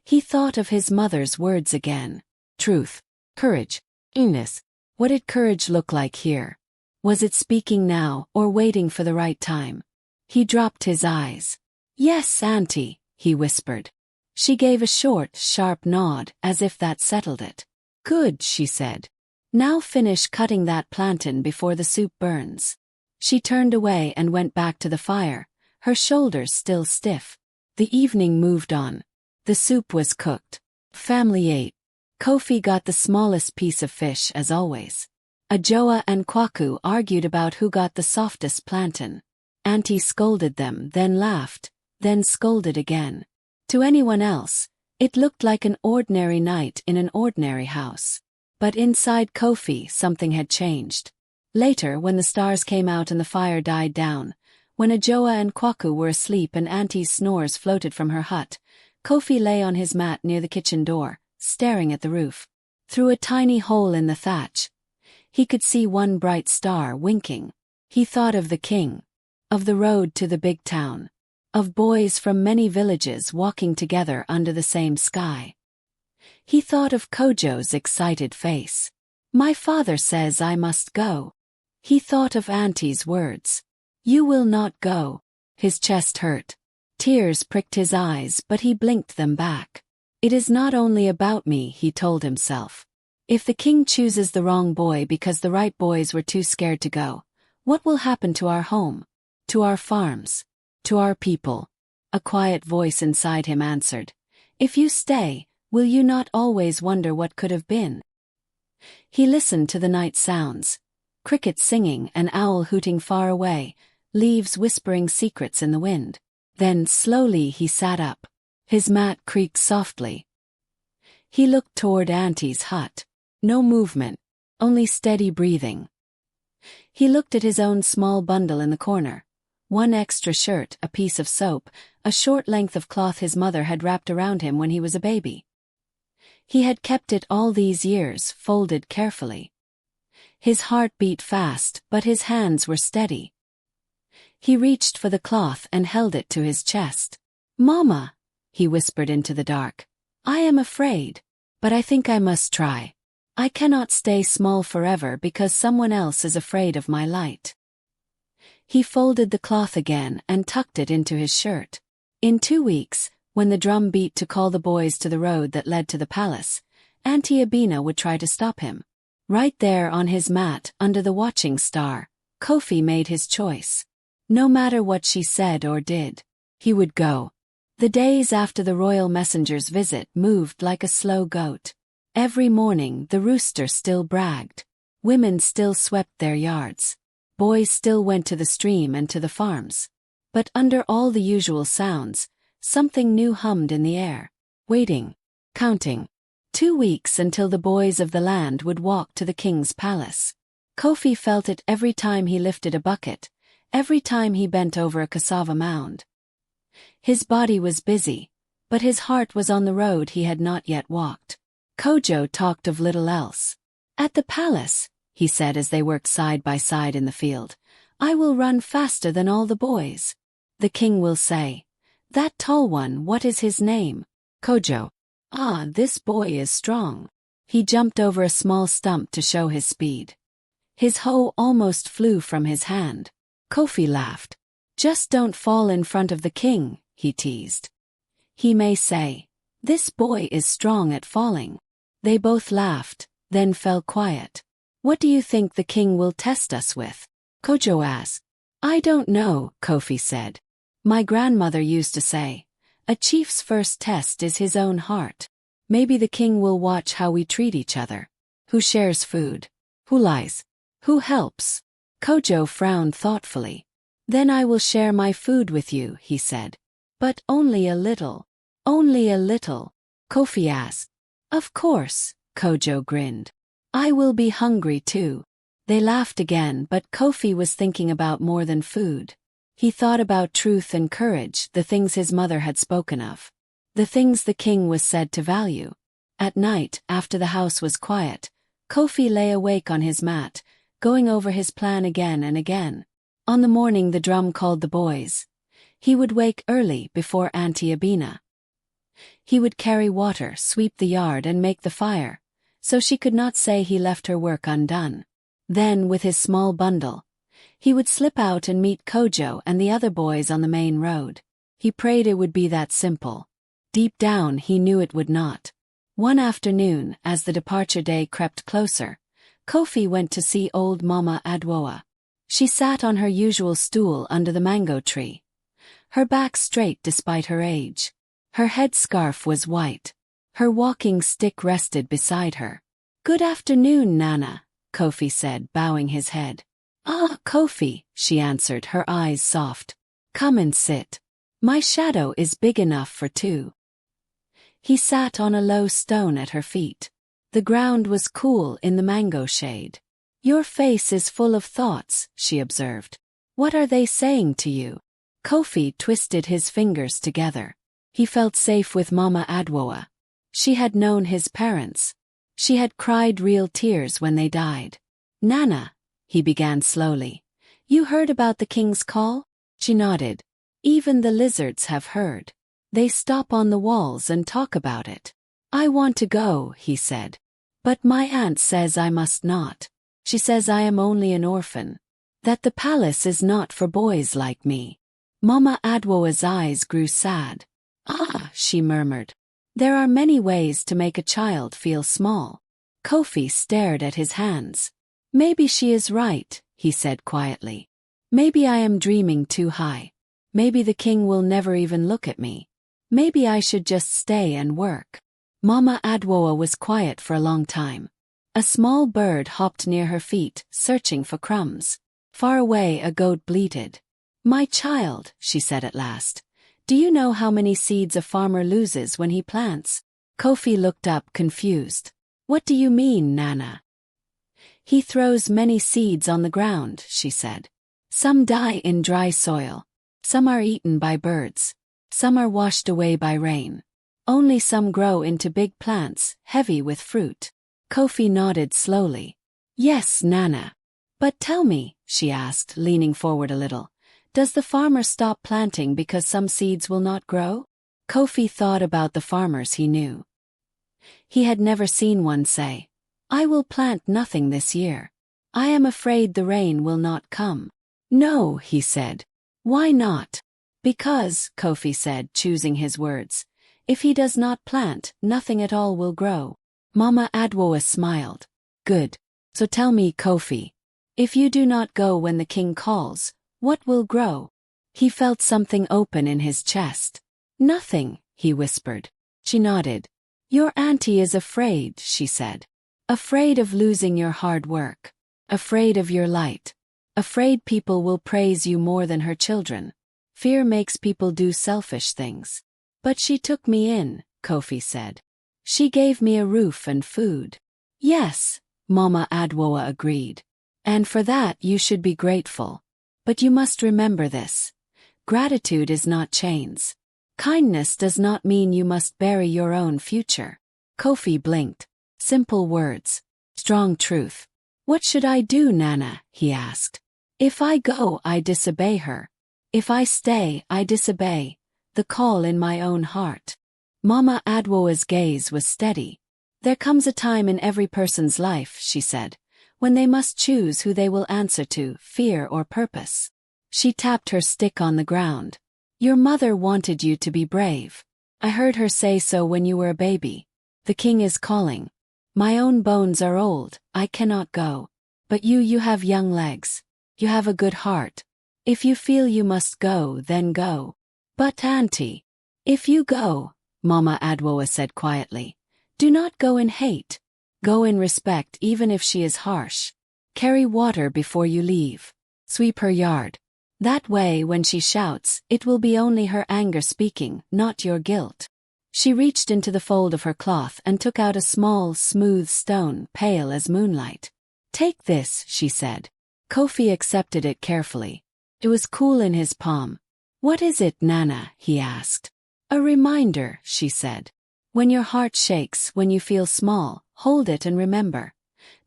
He thought of his mother's words again. Truth, courage, Eunice. What did courage look like here? Was it speaking now or waiting for the right time? He dropped his eyes. Yes, Auntie, he whispered. She gave a short, sharp nod as if that settled it. Good, she said. Now finish cutting that plantain before the soup burns. She turned away and went back to the fire, her shoulders still stiff. The evening moved on. The soup was cooked. Family ate. Kofi got the smallest piece of fish as always. Ajoa and Kwaku argued about who got the softest plantain. Auntie scolded them, then laughed, then scolded again. To anyone else, it looked like an ordinary night in an ordinary house. But inside Kofi something had changed. Later, when the stars came out and the fire died down, when Ajoa and Kwaku were asleep and Auntie's snores floated from her hut, Kofi lay on his mat near the kitchen door, staring at the roof. Through a tiny hole in the thatch, he could see one bright star winking. He thought of the king, of the road to the big town, of boys from many villages walking together under the same sky. He thought of Kojo's excited face. My father says I must go. He thought of Auntie's words. You will not go. His chest hurt. Tears pricked his eyes, but he blinked them back. It is not only about me, he told himself. If the king chooses the wrong boy because the right boys were too scared to go, what will happen to our home? To our farms? To our people? A quiet voice inside him answered. If you stay, will you not always wonder what could have been? He listened to the night sounds. Crickets singing, an owl hooting far away, leaves whispering secrets in the wind. Then slowly he sat up. His mat creaked softly. He looked toward Auntie's hut. No movement, only steady breathing. He looked at his own small bundle in the corner. One extra shirt, a piece of soap, a short length of cloth his mother had wrapped around him when he was a baby. He had kept it all these years, folded carefully. His heart beat fast, but his hands were steady. He reached for the cloth and held it to his chest. Mama, he whispered into the dark. I am afraid, but I think I must try. I cannot stay small forever because someone else is afraid of my light. He folded the cloth again and tucked it into his shirt. In 2 weeks, when the drum beat to call the boys to the road that led to the palace, Auntie Abina would try to stop him. Right there on his mat, under the watching star, Kofi made his choice. No matter what she said or did, he would go. The days after the royal messenger's visit moved like a slow goat. Every morning the rooster still bragged. Women still swept their yards. Boys still went to the stream and to the farms. But under all the usual sounds, something new hummed in the air. Waiting. Counting. 2 weeks until the boys of the land would walk to the king's palace. Kofi felt it every time he lifted a bucket, every time he bent over a cassava mound. His body was busy, but his heart was on the road he had not yet walked. Kojo talked of little else. At the palace, he said as they worked side by side in the field, I will run faster than all the boys. The king will say, That tall one, what is his name? Kojo. Ah, this boy is strong. He jumped over a small stump to show his speed. His hoe almost flew from his hand. Kofi laughed. Just don't fall in front of the king, he teased. He may say, this boy is strong at falling. They both laughed, then fell quiet. What do you think the king will test us with? Kojo asked. I don't know, Kofi said. My grandmother used to say, a chief's first test is his own heart. Maybe the king will watch how we treat each other. Who shares food? Who lies? Who helps? Kojo frowned thoughtfully. Then I will share my food with you, he said. But only a little. Only a little? Kofi asked. Of course, Kojo grinned. I will be hungry too. They laughed again, but Kofi was thinking about more than food. He thought about truth and courage, the things his mother had spoken of. The things the king was said to value. At night, after the house was quiet, Kofi lay awake on his mat, going over his plan again and again. On the morning the drum called the boys. He would wake early before Auntie Abina. He would carry water, sweep the yard and make the fire, so she could not say he left her work undone. Then, with his small bundle, he would slip out and meet Kojo and the other boys on the main road. He prayed it would be that simple. Deep down he knew it would not. One afternoon, as the departure day crept closer, Kofi went to see old Mama Adwoa. She sat on her usual stool under the mango tree, her back straight despite her age. Her headscarf was white. Her walking stick rested beside her. Good afternoon, Nana, Kofi said, bowing his head. Ah, Kofi, she answered, her eyes soft. Come and sit. My shadow is big enough for two. He sat on a low stone at her feet. The ground was cool in the mango shade. Your face is full of thoughts, she observed. What are they saying to you? Kofi twisted his fingers together. He felt safe with Mama Adwoa. She had known his parents. She had cried real tears when they died. Nana, he began slowly. You heard about the king's call? She nodded. Even the lizards have heard. They stop on the walls and talk about it. I want to go, he said. But my aunt says I must not. She says I am only an orphan. That the palace is not for boys like me. Mama Adwoa's eyes grew sad. Ah, she murmured. There are many ways to make a child feel small. Kofi stared at his hands. Maybe she is right, he said quietly. Maybe I am dreaming too high. Maybe the king will never even look at me. Maybe I should just stay and work. Mama Adwoa was quiet for a long time. A small bird hopped near her feet, searching for crumbs. Far away a goat bleated. My child, she said at last. Do you know how many seeds a farmer loses when he plants? Kofi looked up, confused. What do you mean, Nana? He throws many seeds on the ground, she said. Some die in dry soil. Some are eaten by birds. Some are washed away by rain. Only some grow into big plants, heavy with fruit. Kofi nodded slowly. Yes, Nana. But tell me, she asked, leaning forward a little. Does the farmer stop planting because some seeds will not grow? Kofi thought about the farmers he knew. He had never seen one say, I will plant nothing this year. I am afraid the rain will not come. No, he said. Why not? Because, Kofi said, choosing his words, if he does not plant, nothing at all will grow. Mama Adwoa smiled. Good. So tell me, Kofi, if you do not go when the king calls, what will grow? He felt something open in his chest. Nothing, he whispered. She nodded. Your auntie is afraid, she said. Afraid of losing your hard work. Afraid of your light. Afraid people will praise you more than her children. Fear makes people do selfish things. But she took me in, Kofi said. She gave me a roof and food. Yes, Mama Adwoa agreed. And for that you should be grateful. But you must remember this. Gratitude is not chains. Kindness does not mean you must bury your own future. Kofi blinked. Simple words. Strong truth. What should I do, Nana? He asked. If I go, I disobey her. If I stay, I disobey. the call in my own heart. Mama Adwoa's gaze was steady. There comes a time in every person's life, she said, when they must choose who they will answer to, fear or purpose. She tapped her stick on the ground. Your mother wanted you to be brave. I heard her say so when you were a baby. The king is calling. My own bones are old, I cannot go. But you have young legs. You have a good heart. If you feel you must go, then go. But auntie, if you go, Mama Adwoa said quietly, do not go in hate. Go in respect even if she is harsh. Carry water before you leave. Sweep her yard. That way when she shouts, it will be only her anger speaking, not your guilt. She reached into the fold of her cloth and took out a small, smooth stone, pale as moonlight. Take this, she said. Kofi accepted it carefully. It was cool in his palm. What is it, Nana? He asked. A reminder, she said. When your heart shakes, when you feel small, hold it and remember.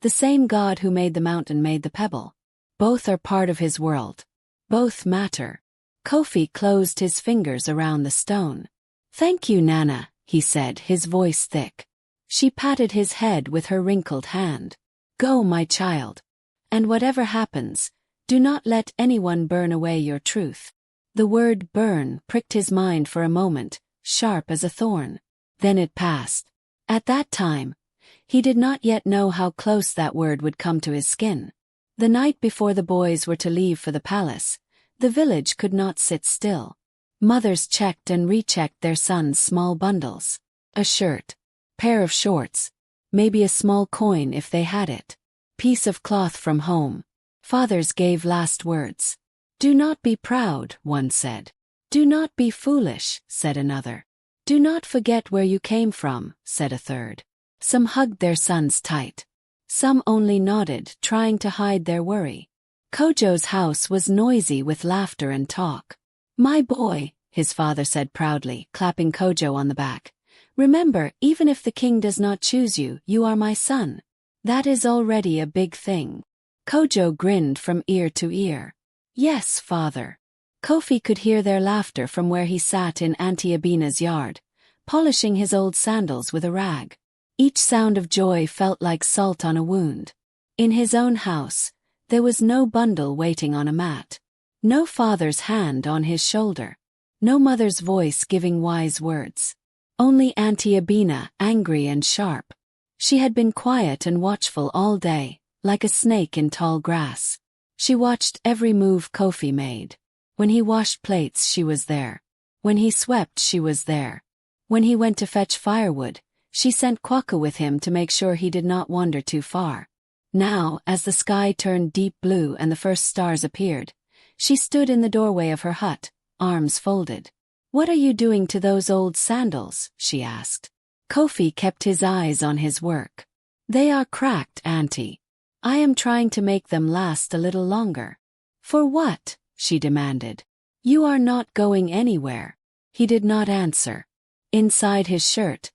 The same God who made the mountain made the pebble. Both are part of his world. Both matter. Kofi closed his fingers around the stone. Thank you, Nana, he said, his voice thick. She patted his head with her wrinkled hand. Go, my child. And whatever happens, do not let anyone burn away your truth. The word burn pricked his mind for a moment, sharp as a thorn. Then it passed. At that time, he did not yet know how close that word would come to his skin. The night before the boys were to leave for the palace, the village could not sit still. Mothers checked and rechecked their sons' small bundles. A shirt, pair of shorts, maybe a small coin if they had it. Piece of cloth from home. Fathers gave last words. Do not be proud, one said. Do not be foolish, said another. Do not forget where you came from, said a third. Some hugged their sons tight. Some only nodded, trying to hide their worry. Kojo's house was noisy with laughter and talk. My boy, his father said proudly, clapping Kojo on the back. Remember, even if the king does not choose you, you are my son. That is already a big thing. Kojo grinned from ear to ear. Yes, father. Kofi could hear their laughter from where he sat in Auntie Abina's yard, polishing his old sandals with a rag. Each sound of joy felt like salt on a wound. In his own house, there was no bundle waiting on a mat. No father's hand on his shoulder. No mother's voice giving wise words. Only Auntie Abina, angry and sharp. She had been quiet and watchful all day, like a snake in tall grass. She watched every move Kofi made. When he washed plates, she was there. When he swept, she was there. When he went to fetch firewood, she sent Kwaku with him to make sure he did not wander too far. Now, as the sky turned deep blue and the first stars appeared, she stood in the doorway of her hut, arms folded. What are you doing to those old sandals? She asked. Kofi kept his eyes on his work. They are cracked, Auntie. I am trying to make them last a little longer. For what? She demanded. You are not going anywhere. He did not answer. Inside his shirt,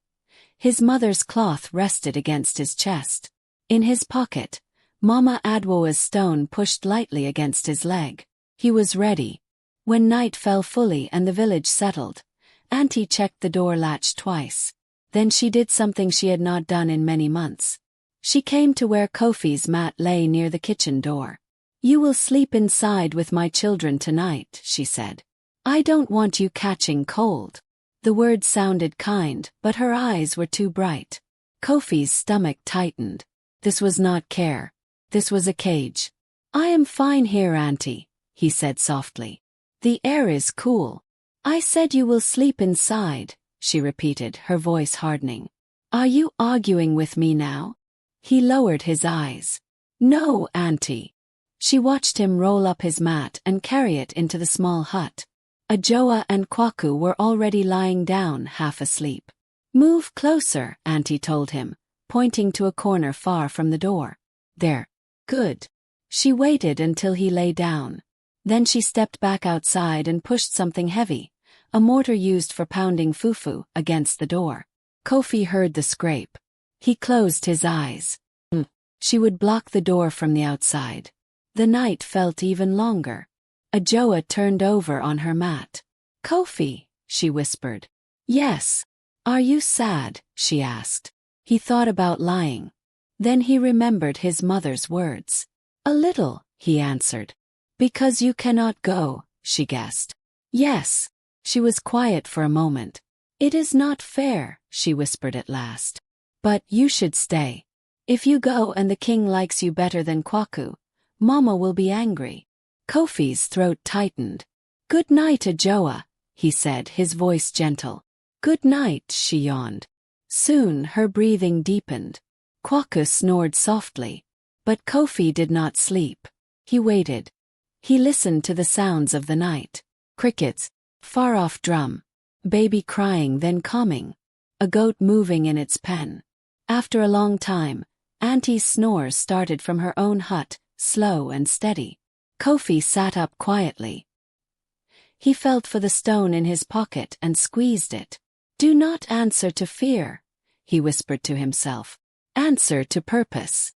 his mother's cloth rested against his chest. In his pocket, Mama Adwoa's stone pushed lightly against his leg. He was ready. When night fell fully and the village settled, Auntie checked the door latch twice. Then she did something she had not done in many months. She came to where Kofi's mat lay near the kitchen door. You will sleep inside with my children tonight, she said. I don't want you catching cold. The words sounded kind, but her eyes were too bright. Kofi's stomach tightened. This was not care. This was a cage. I am fine here, Auntie, he said softly. The air is cool. I said you will sleep inside, she repeated, her voice hardening. Are you arguing with me now? He lowered his eyes. No, Auntie. She watched him roll up his mat and carry it into the small hut. Ajoa and Kwaku were already lying down, half asleep. Move closer, Auntie told him, pointing to a corner far from the door. There. Good. She waited until he lay down. Then she stepped back outside and pushed something heavy, a mortar used for pounding fufu, against the door. Kofi heard the scrape. He closed his eyes. She would block the door from the outside. The night felt even longer. Ajoa turned over on her mat. Kofi, she whispered. Yes. Are you sad? She asked. He thought about lying. Then he remembered his mother's words. A little, he answered. Because you cannot go, she guessed. Yes. She was quiet for a moment. It is not fair, she whispered at last. But you should stay. If you go and the king likes you better than Kwaku, Mama will be angry. Kofi's throat tightened. Good night, Ajoa, he said, his voice gentle. Good night, she yawned. Soon her breathing deepened. Kwaku snored softly. But Kofi did not sleep. He waited. He listened to the sounds of the night. Crickets, far-off drum, baby crying then calming, a goat moving in its pen. After a long time, Auntie's snores started from her own hut, slow and steady. Kofi sat up quietly. He felt for the stone in his pocket and squeezed it. Do not answer to fear, he whispered to himself. Answer to purpose.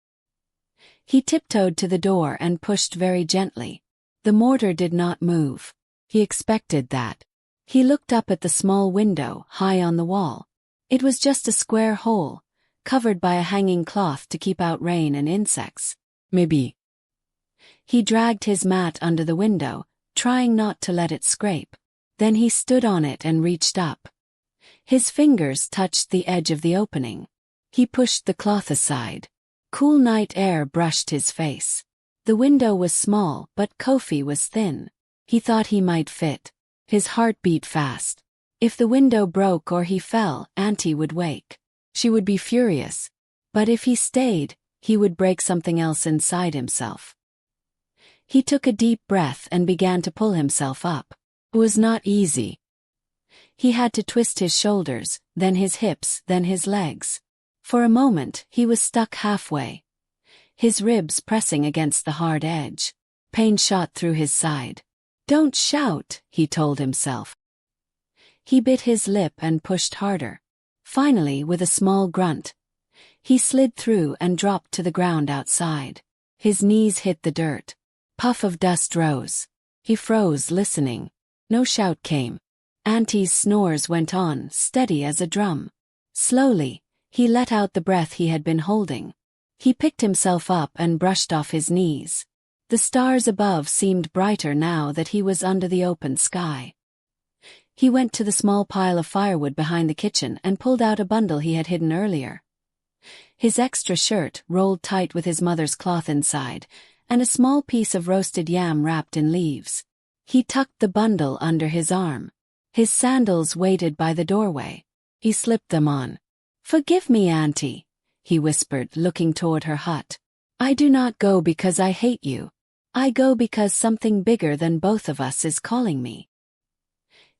He tiptoed to the door and pushed very gently. The mortar did not move. He expected that. He looked up at the small window high on the wall. It was just a square hole, covered by a hanging cloth to keep out rain and insects. Maybe. He dragged his mat under the window, trying not to let it scrape. Then he stood on it and reached up. His fingers touched the edge of the opening. He pushed the cloth aside. Cool night air brushed his face. The window was small, but Kofi was thin. He thought he might fit. His heart beat fast. If the window broke or he fell, Auntie would wake. She would be furious. But if he stayed, he would break something else inside himself. He took a deep breath and began to pull himself up. It was not easy. He had to twist his shoulders, then his hips, then his legs. For a moment, he was stuck halfway. His ribs pressing against the hard edge. Pain shot through his side. Don't shout, he told himself. He bit his lip and pushed harder. Finally, with a small grunt, he slid through and dropped to the ground outside. His knees hit the dirt. Puff of dust rose. He froze, listening. No shout came. Auntie's snores went on, steady as a drum. Slowly, he let out the breath he had been holding. He picked himself up and brushed off his knees. The stars above seemed brighter now that he was under the open sky. He went to the small pile of firewood behind the kitchen and pulled out a bundle he had hidden earlier. His extra shirt, rolled tight with his mother's cloth inside, and a small piece of roasted yam wrapped in leaves. He tucked the bundle under his arm. His sandals waited by the doorway. He slipped them on. Forgive me, Auntie, he whispered, looking toward her hut. I do not go because I hate you. I go because something bigger than both of us is calling me.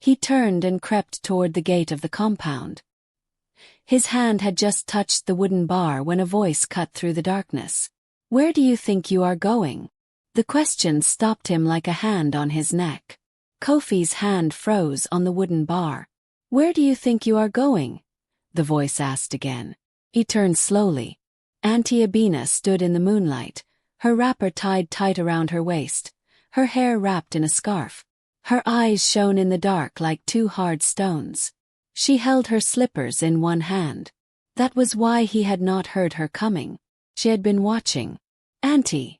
He turned and crept toward the gate of the compound. His hand had just touched the wooden bar when a voice cut through the darkness. Where do you think you are going? The question stopped him like a hand on his neck. Kofi's hand froze on the wooden bar. Where do you think you are going? The voice asked again. He turned slowly. Auntie Abina stood in the moonlight, her wrapper tied tight around her waist, her hair wrapped in a scarf. Her eyes shone in the dark like two hard stones. She held her slippers in one hand. That was why he had not heard her coming. She had been watching. Auntie.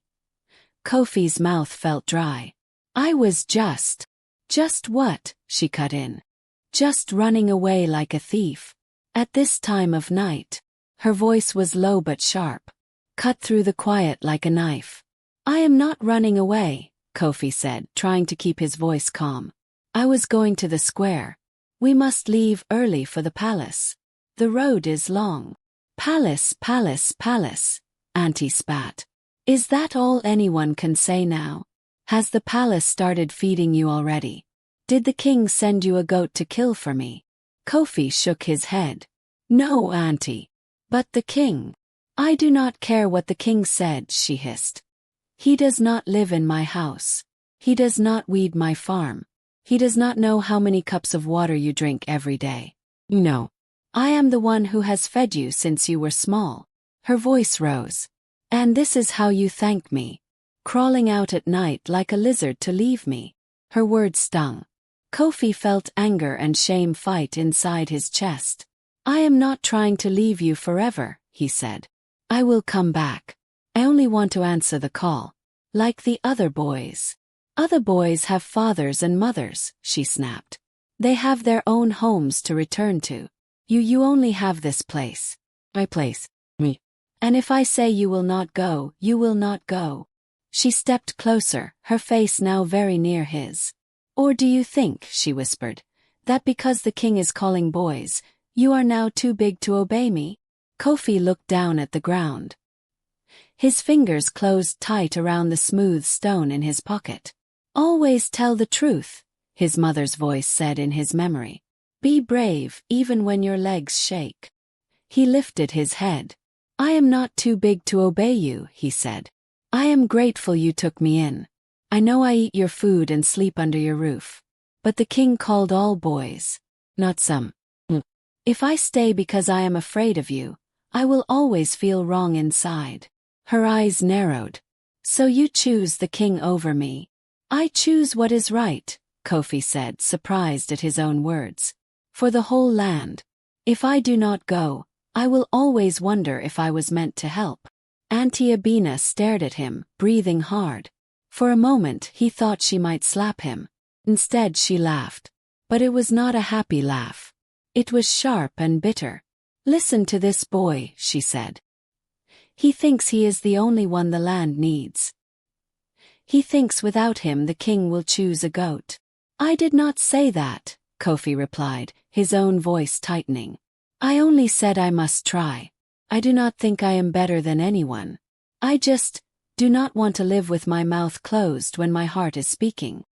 Kofi's mouth felt dry. I was just what? She cut in. Just running away like a thief. At this time of night. Her voice was low but sharp. Cut through the quiet like a knife. I am not running away, Kofi said, trying to keep his voice calm. I was going to the square. We must leave early for the palace. The road is long. Palace, palace, palace, Auntie spat. Is that all anyone can say now? Has the palace started feeding you already? Did the king send you a goat to kill for me? Kofi shook his head. No, Auntie. But the king. I do not care what the king said, she hissed. He does not live in my house. He does not weed my farm. He does not know how many cups of water you drink every day. No. I am the one who has fed you since you were small. Her voice rose. And this is how you thank me. Crawling out at night like a lizard to leave me. Her words stung. Kofi felt anger and shame fight inside his chest. I am not trying to leave you forever, he said. I will come back. I only want to answer the call. Like the other boys. Other boys have fathers and mothers, she snapped. They have their own homes to return to. You only have this place. My place. Me. And if I say you will not go, you will not go. She stepped closer, her face now very near his. Or do you think, she whispered, that because the king is calling boys, you are now too big to obey me? Kofi looked down at the ground. His fingers closed tight around the smooth stone in his pocket. Always tell the truth, his mother's voice said in his memory. Be brave, even when your legs shake. He lifted his head. I am not too big to obey you, he said. I am grateful you took me in. I know I eat your food and sleep under your roof. But the king called all boys, not some. If I stay because I am afraid of you, I will always feel wrong inside. Her eyes narrowed. So you choose the king over me. I choose what is right, Kofi said, surprised at his own words. For the whole land. If I do not go, I will always wonder if I was meant to help. Auntie Abina stared at him, breathing hard. For a moment he thought she might slap him. Instead she laughed. But it was not a happy laugh. It was sharp and bitter. Listen to this boy, she said. He thinks he is the only one the land needs. He thinks without him the king will choose a goat. I did not say that, Kofi replied, his own voice tightening. I only said I must try. I do not think I am better than anyone. I just do not want to live with my mouth closed when my heart is speaking.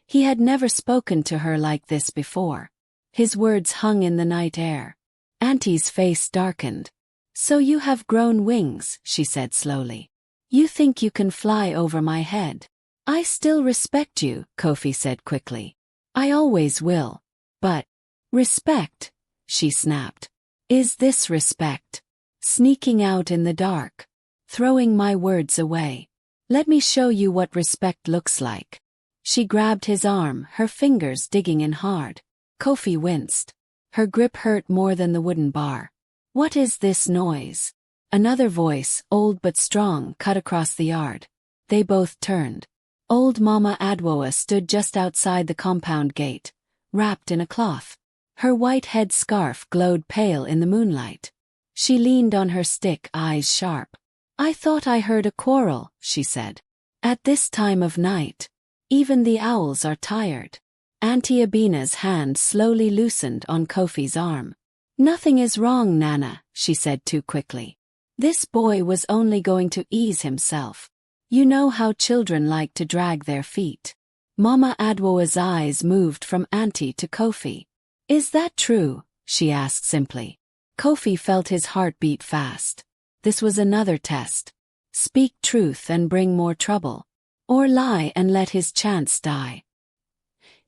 He had never spoken to her like this before. His words hung in the night air. Auntie's face darkened. So you have grown wings, she said slowly. You think you can fly over my head. I still respect you, Kofi said quickly. I always will. But respect, she snapped. Is this respect? Sneaking out in the dark. Throwing my words away. Let me show you what respect looks like. She grabbed his arm, her fingers digging in hard. Kofi winced. Her grip hurt more than the wooden bar. What is this noise? Another voice, old but strong, cut across the yard. They both turned. Old Mama Adwoa stood just outside the compound gate, wrapped in a cloth. Her white head scarf glowed pale in the moonlight. She leaned on her stick, eyes sharp. I thought I heard a quarrel, she said. At this time of night. Even the owls are tired. Auntie Abina's hand slowly loosened on Kofi's arm. Nothing is wrong, Nana, she said too quickly. This boy was only going to ease himself. You know how children like to drag their feet. Mama Adwoa's eyes moved from Auntie to Kofi. Is that true? She asked simply. Kofi felt his heart beat fast. This was another test. Speak truth and bring more trouble. Or lie and let his chance die.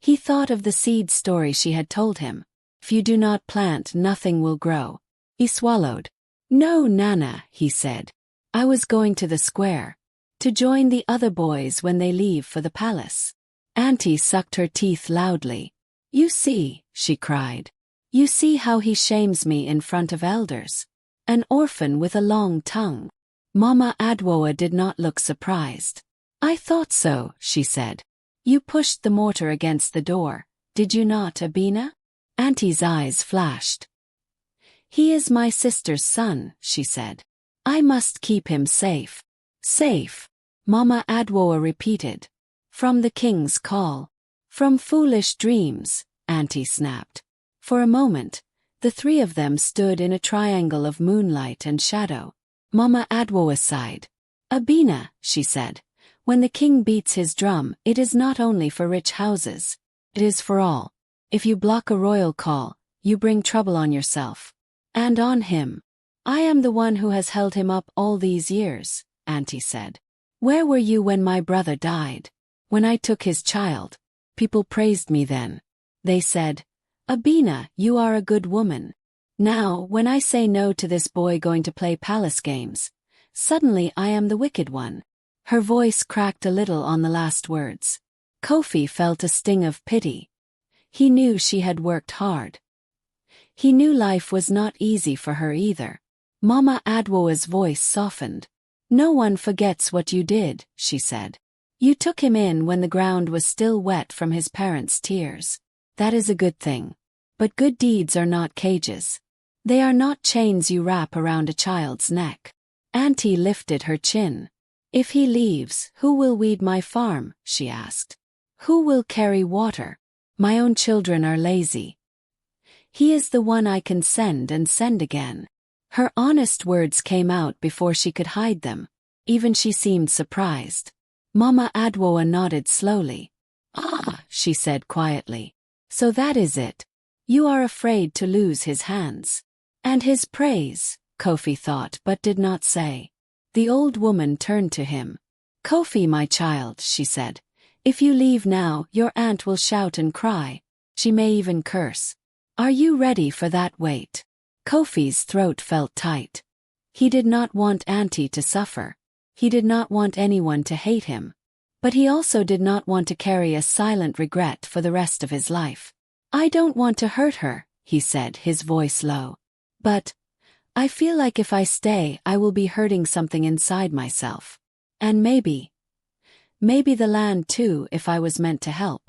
He thought of the seed story she had told him. If you do not plant, nothing will grow. He swallowed. No, Nana, he said. I was going to the square. To join the other boys when they leave for the palace. Auntie sucked her teeth loudly. You see, she cried. You see how he shames me in front of elders. An orphan with a long tongue. Mama Adwoa did not look surprised. I thought so, she said. You pushed the mortar against the door, did you not, Abina? Auntie's eyes flashed. He is my sister's son, she said. I must keep him safe. Safe, Mama Adwoa repeated. From the king's call. From foolish dreams, Auntie snapped. For a moment, the three of them stood in a triangle of moonlight and shadow. Mama Adwoa sighed. Abina, she said, when the king beats his drum, it is not only for rich houses. It is for all. If you block a royal call, you bring trouble on yourself. And on him. I am the one who has held him up all these years, Auntie said. Where were you when my brother died? When I took his child? People praised me then. They said, Abina, you are a good woman. Now, when I say no to this boy going to play palace games, suddenly I am the wicked one. Her voice cracked a little on the last words. Kofi felt a sting of pity. He knew she had worked hard. He knew life was not easy for her either. Mama Adwoa's voice softened. "No one forgets what you did," she said. "You took him in when the ground was still wet from his parents' tears. That is a good thing. But good deeds are not cages. They are not chains you wrap around a child's neck." Auntie lifted her chin. "If he leaves, who will weed my farm?" she asked. "Who will carry water? My own children are lazy. He is the one I can send and send again." Her honest words came out before she could hide them. Even she seemed surprised. Mama Adwoa nodded slowly. "Ah," she said quietly. "So that is it. You are afraid to lose his hands." "And his praise," Kofi thought but did not say. The old woman turned to him. "Kofi, my child," she said, "if you leave now, your aunt will shout and cry. She may even curse. Are you ready for that weight?" Kofi's throat felt tight. He did not want Auntie to suffer. He did not want anyone to hate him. But he also did not want to carry a silent regret for the rest of his life. "I don't want to hurt her," he said, his voice low. "But I feel like if I stay, I will be hurting something inside myself. And maybe the land too if I was meant to help."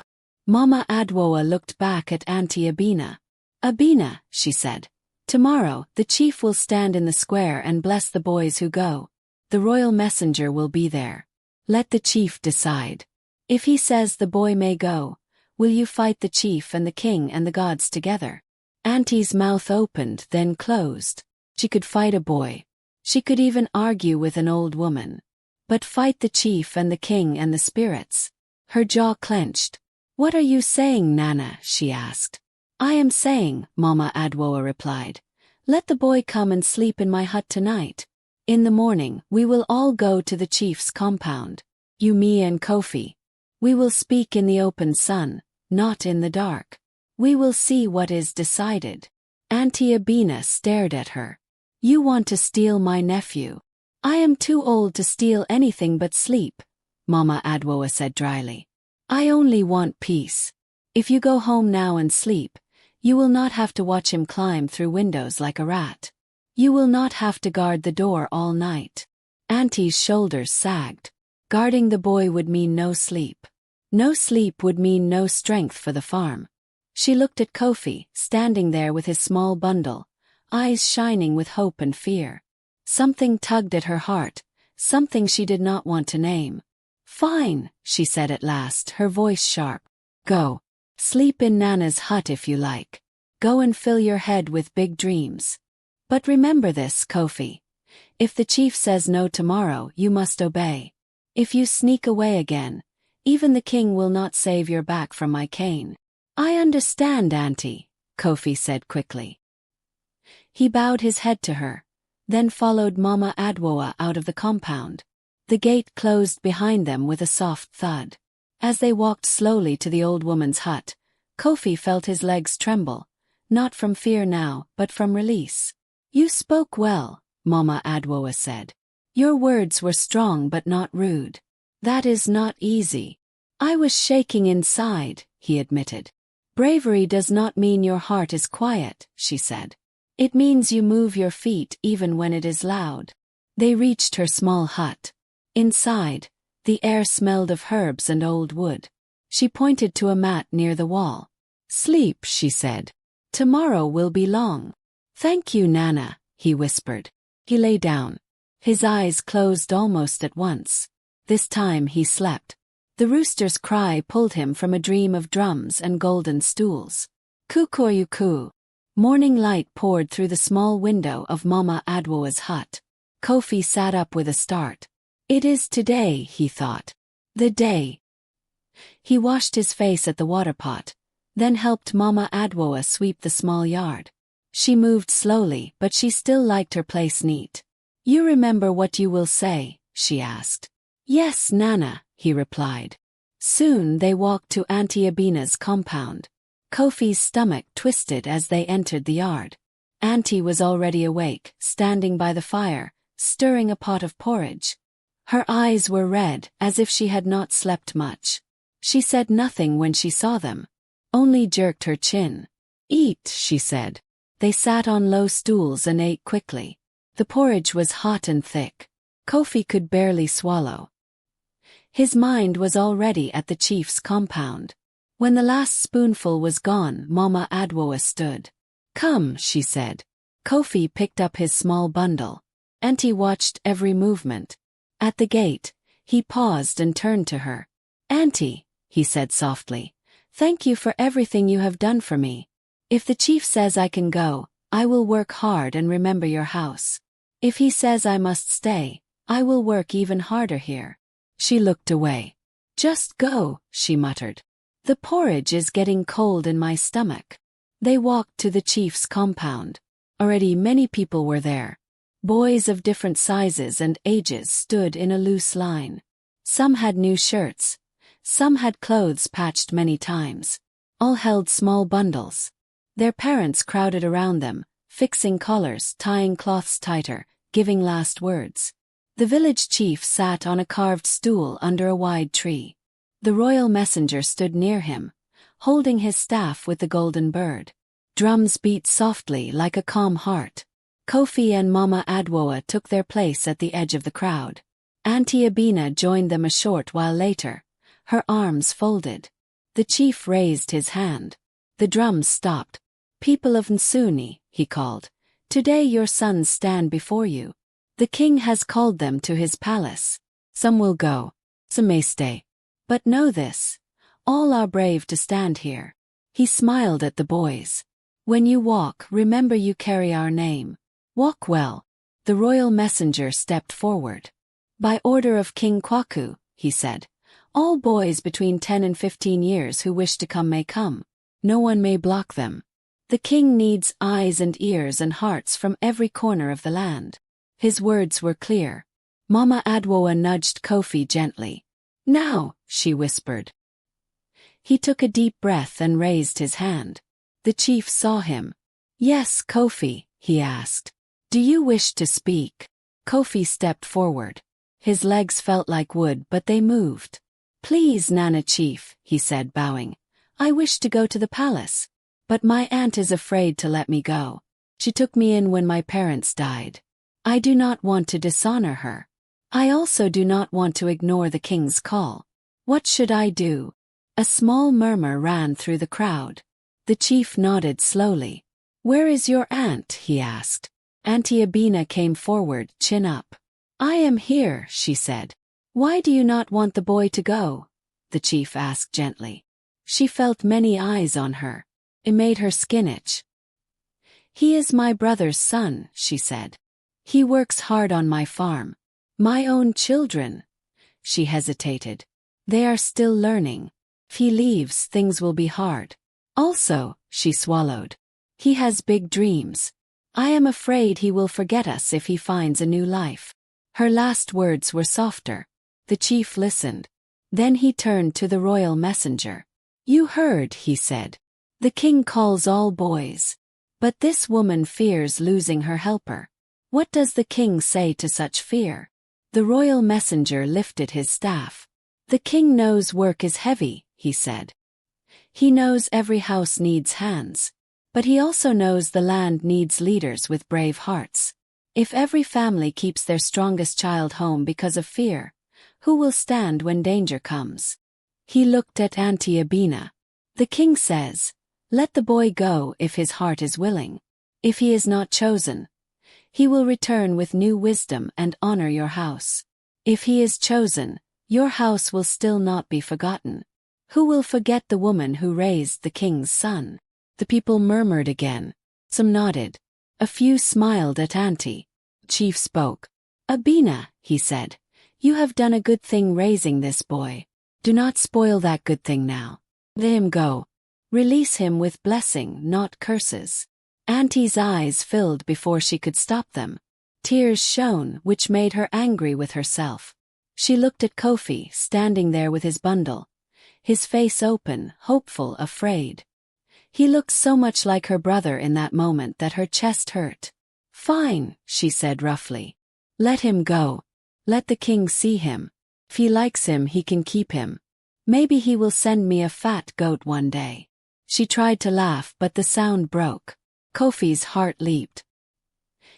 Mama Adwoa looked back at Auntie Abina. "Abina," she said, "tomorrow, the chief will stand in the square and bless the boys who go. The royal messenger will be there. Let the chief decide. If he says the boy may go, will you fight the chief and the king and the gods together?" Auntie's mouth opened, then closed. She could fight a boy. She could even argue with an old woman. But fight the chief and the king and the spirits? Her jaw clenched. "What are you saying, Nana?" she asked. "I am saying," Mama Adwoa replied, "let the boy come and sleep in my hut tonight. In the morning, we will all go to the chief's compound. You, me and Kofi. We will speak in the open sun, not in the dark. We will see what is decided." Auntie Abina stared at her. "You want to steal my nephew?" "I am too old to steal anything but sleep," Mama Adwoa said dryly. "I only want peace. If you go home now and sleep, you will not have to watch him climb through windows like a rat. You will not have to guard the door all night." Auntie's shoulders sagged. Guarding the boy would mean no sleep. No sleep would mean no strength for the farm. She looked at Kofi, standing there with his small bundle, eyes shining with hope and fear. Something tugged at her heart, something she did not want to name. "Fine," she said at last, her voice sharp. "Go. Sleep in Nana's hut if you like. Go and fill your head with big dreams. But remember this, Kofi. If the chief says no tomorrow, you must obey. If you sneak away again, even the king will not save your back from my cane." "I understand, Auntie," Kofi said quickly. He bowed his head to her, then followed Mama Adwoa out of the compound. The gate closed behind them with a soft thud. As they walked slowly to the old woman's hut, Kofi felt his legs tremble, not from fear now, but from release. "You spoke well," Mama Adwoa said. "Your words were strong but not rude. That is not easy." "I was shaking inside," he admitted. "Bravery does not mean your heart is quiet," she said. "It means you move your feet even when it is loud." They reached her small hut. Inside, the air smelled of herbs and old wood. She pointed to a mat near the wall. "Sleep," she said. "Tomorrow will be long." "Thank you, Nana," he whispered. He lay down. His eyes closed almost at once. This time he slept. The rooster's cry pulled him from a dream of drums and golden stools. Kukoryuku. Morning light poured through the small window of Mama Adwoa's hut. Kofi sat up with a start. "It is today," he thought. "The day." He washed his face at the water pot, then helped Mama Adwoa sweep the small yard. She moved slowly, but she still liked her place neat. "You remember what you will say?" she asked. "Yes, Nana," he replied. Soon they walked to Auntie Abina's compound. Kofi's stomach twisted as they entered the yard. Auntie was already awake, standing by the fire, stirring a pot of porridge. Her eyes were red, as if she had not slept much. She said nothing when she saw them, only jerked her chin. "Eat," she said. They sat on low stools and ate quickly. The porridge was hot and thick. Kofi could barely swallow. His mind was already at the chief's compound. When the last spoonful was gone, Mama Adwoa stood. "Come," she said. Kofi picked up his small bundle. Auntie watched every movement. At the gate, he paused and turned to her. "Auntie," he said softly, "thank you for everything you have done for me. If the chief says I can go, I will work hard and remember your house. If he says I must stay, I will work even harder here." She looked away. "Just go," she muttered. "The porridge is getting cold in my stomach." They walked to the chief's compound. Already many people were there. Boys of different sizes and ages stood in a loose line. Some had new shirts. Some had clothes patched many times. All held small bundles. Their parents crowded around them, fixing collars, tying cloths tighter, giving last words. The village chief sat on a carved stool under a wide tree. The royal messenger stood near him, holding his staff with the golden bird. Drums beat softly like a calm heart. Kofi and Mama Adwoa took their place at the edge of the crowd. Auntie Abina joined them a short while later, her arms folded. The chief raised his hand. The drums stopped. "People of Nsuni," he called, "today your sons stand before you. The king has called them to his palace. Some will go, some may stay. But know this, all are brave to stand here." He smiled at the boys. "When you walk, remember you carry our name. Walk well." The royal messenger stepped forward. "By order of King Kwaku," he said, "all boys between 10 and 15 years who wish to come may come. No one may block them. The king needs eyes and ears and hearts from every corner of the land." His words were clear. Mama Adwoa nudged Kofi gently. "Now," she whispered. He took a deep breath and raised his hand. The chief saw him. "Yes, Kofi," he asked. "Do you wish to speak?" Kofi stepped forward. His legs felt like wood, but they moved. "Please, Nana Chief," he said, bowing. "I wish to go to the palace. But my aunt is afraid to let me go. She took me in when my parents died. I do not want to dishonor her. I also do not want to ignore the king's call. What should I do?" A small murmur ran through the crowd. The chief nodded slowly. "Where is your aunt?" he asked. Auntie Abina came forward, chin up. "I am here," she said. "Why do you not want the boy to go?" the chief asked gently. She felt many eyes on her. It made her skin itch. "He is my brother's son," she said. "He works hard on my farm. My own children." She hesitated. "They are still learning. If he leaves, things will be hard. Also," she swallowed, "he has big dreams. I am afraid he will forget us if he finds a new life." Her last words were softer. The chief listened. Then he turned to the royal messenger. "You heard," he said. "The king calls all boys. But this woman fears losing her helper. What does the king say to such fear?" The royal messenger lifted his staff. "The king knows work is heavy," he said. "He knows every house needs hands. But he also knows the land needs leaders with brave hearts. If every family keeps their strongest child home because of fear, who will stand when danger comes?" He looked at Auntie Abina. "The king says, let the boy go if his heart is willing. If he is not chosen, he will return with new wisdom and honor your house. If he is chosen, your house will still not be forgotten. Who will forget the woman who raised the king's son?" The people murmured again. Some nodded. A few smiled at Auntie. Chief spoke. "Abina," he said, "you have done a good thing raising this boy. Do not spoil that good thing now. Let him go. Release him with blessing, not curses." Auntie's eyes filled before she could stop them. Tears shone, which made her angry with herself. She looked at Kofi, standing there with his bundle. His face open, hopeful, afraid. He looked so much like her brother in that moment that her chest hurt. "Fine," she said roughly. "Let him go. Let the king see him. If he likes him, he can keep him. Maybe he will send me a fat goat one day. She tried to laugh, but the sound broke. Kofi's heart leaped.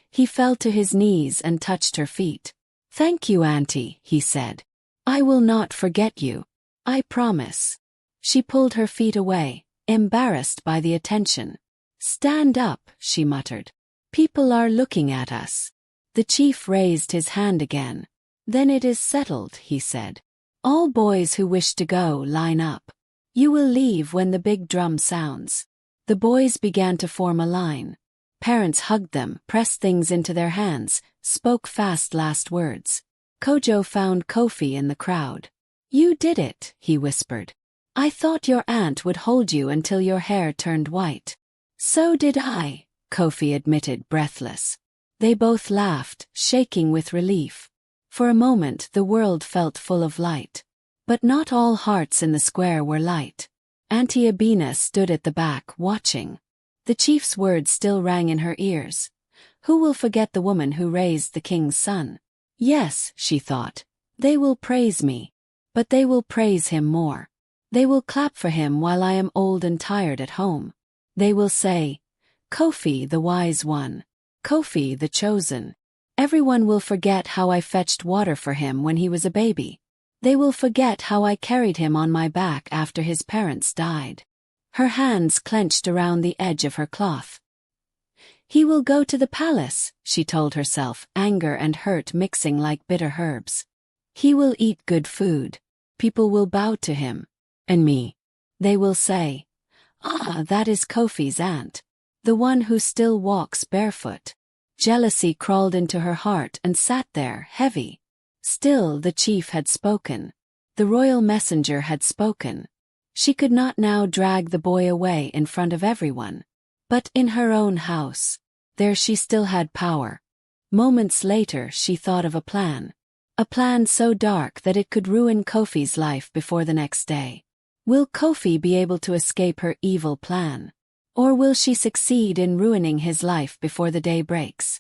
He fell to his knees and touched her feet. "Thank you, Auntie," he said. "I will not forget you. I promise." She pulled her feet away, embarrassed by the attention. "Stand up," she muttered. "People are looking at us." The chief raised his hand again. "Then it is settled," he said. "All boys who wish to go, line up. You will leave when the big drum sounds." The boys began to form a line. Parents hugged them, pressed things into their hands, spoke fast last words. Kojo found Kofi in the crowd. "You did it," he whispered. "I thought your aunt would hold you until your hair turned white." "So did I," Kofi admitted, breathless. They both laughed, shaking with relief. For a moment the world felt full of light. But not all hearts in the square were light. Auntie Abina stood at the back, watching. The chief's words still rang in her ears. Who will forget the woman who raised the king's son? Yes, she thought. They will praise me. But they will praise him more. They will clap for him while I am old and tired at home. They will say, "Kofi the wise one. Kofi the chosen." Everyone will forget how I fetched water for him when he was a baby. They will forget how I carried him on my back after his parents died. Her hands clenched around the edge of her cloth. "He will go to the palace," she told herself, anger and hurt mixing like bitter herbs. "He will eat good food. People will bow to him. And me. They will say, 'Ah, that is Kofi's aunt. The one who still walks barefoot.'" Jealousy crawled into her heart and sat there, heavy. Still, the chief had spoken. The royal messenger had spoken. She could not now drag the boy away in front of everyone. But in her own house, there she still had power. Moments later she thought of a plan. A plan so dark that it could ruin Kofi's life before the next day. Will Kofi be able to escape her evil plan? Or will she succeed in ruining his life before the day breaks?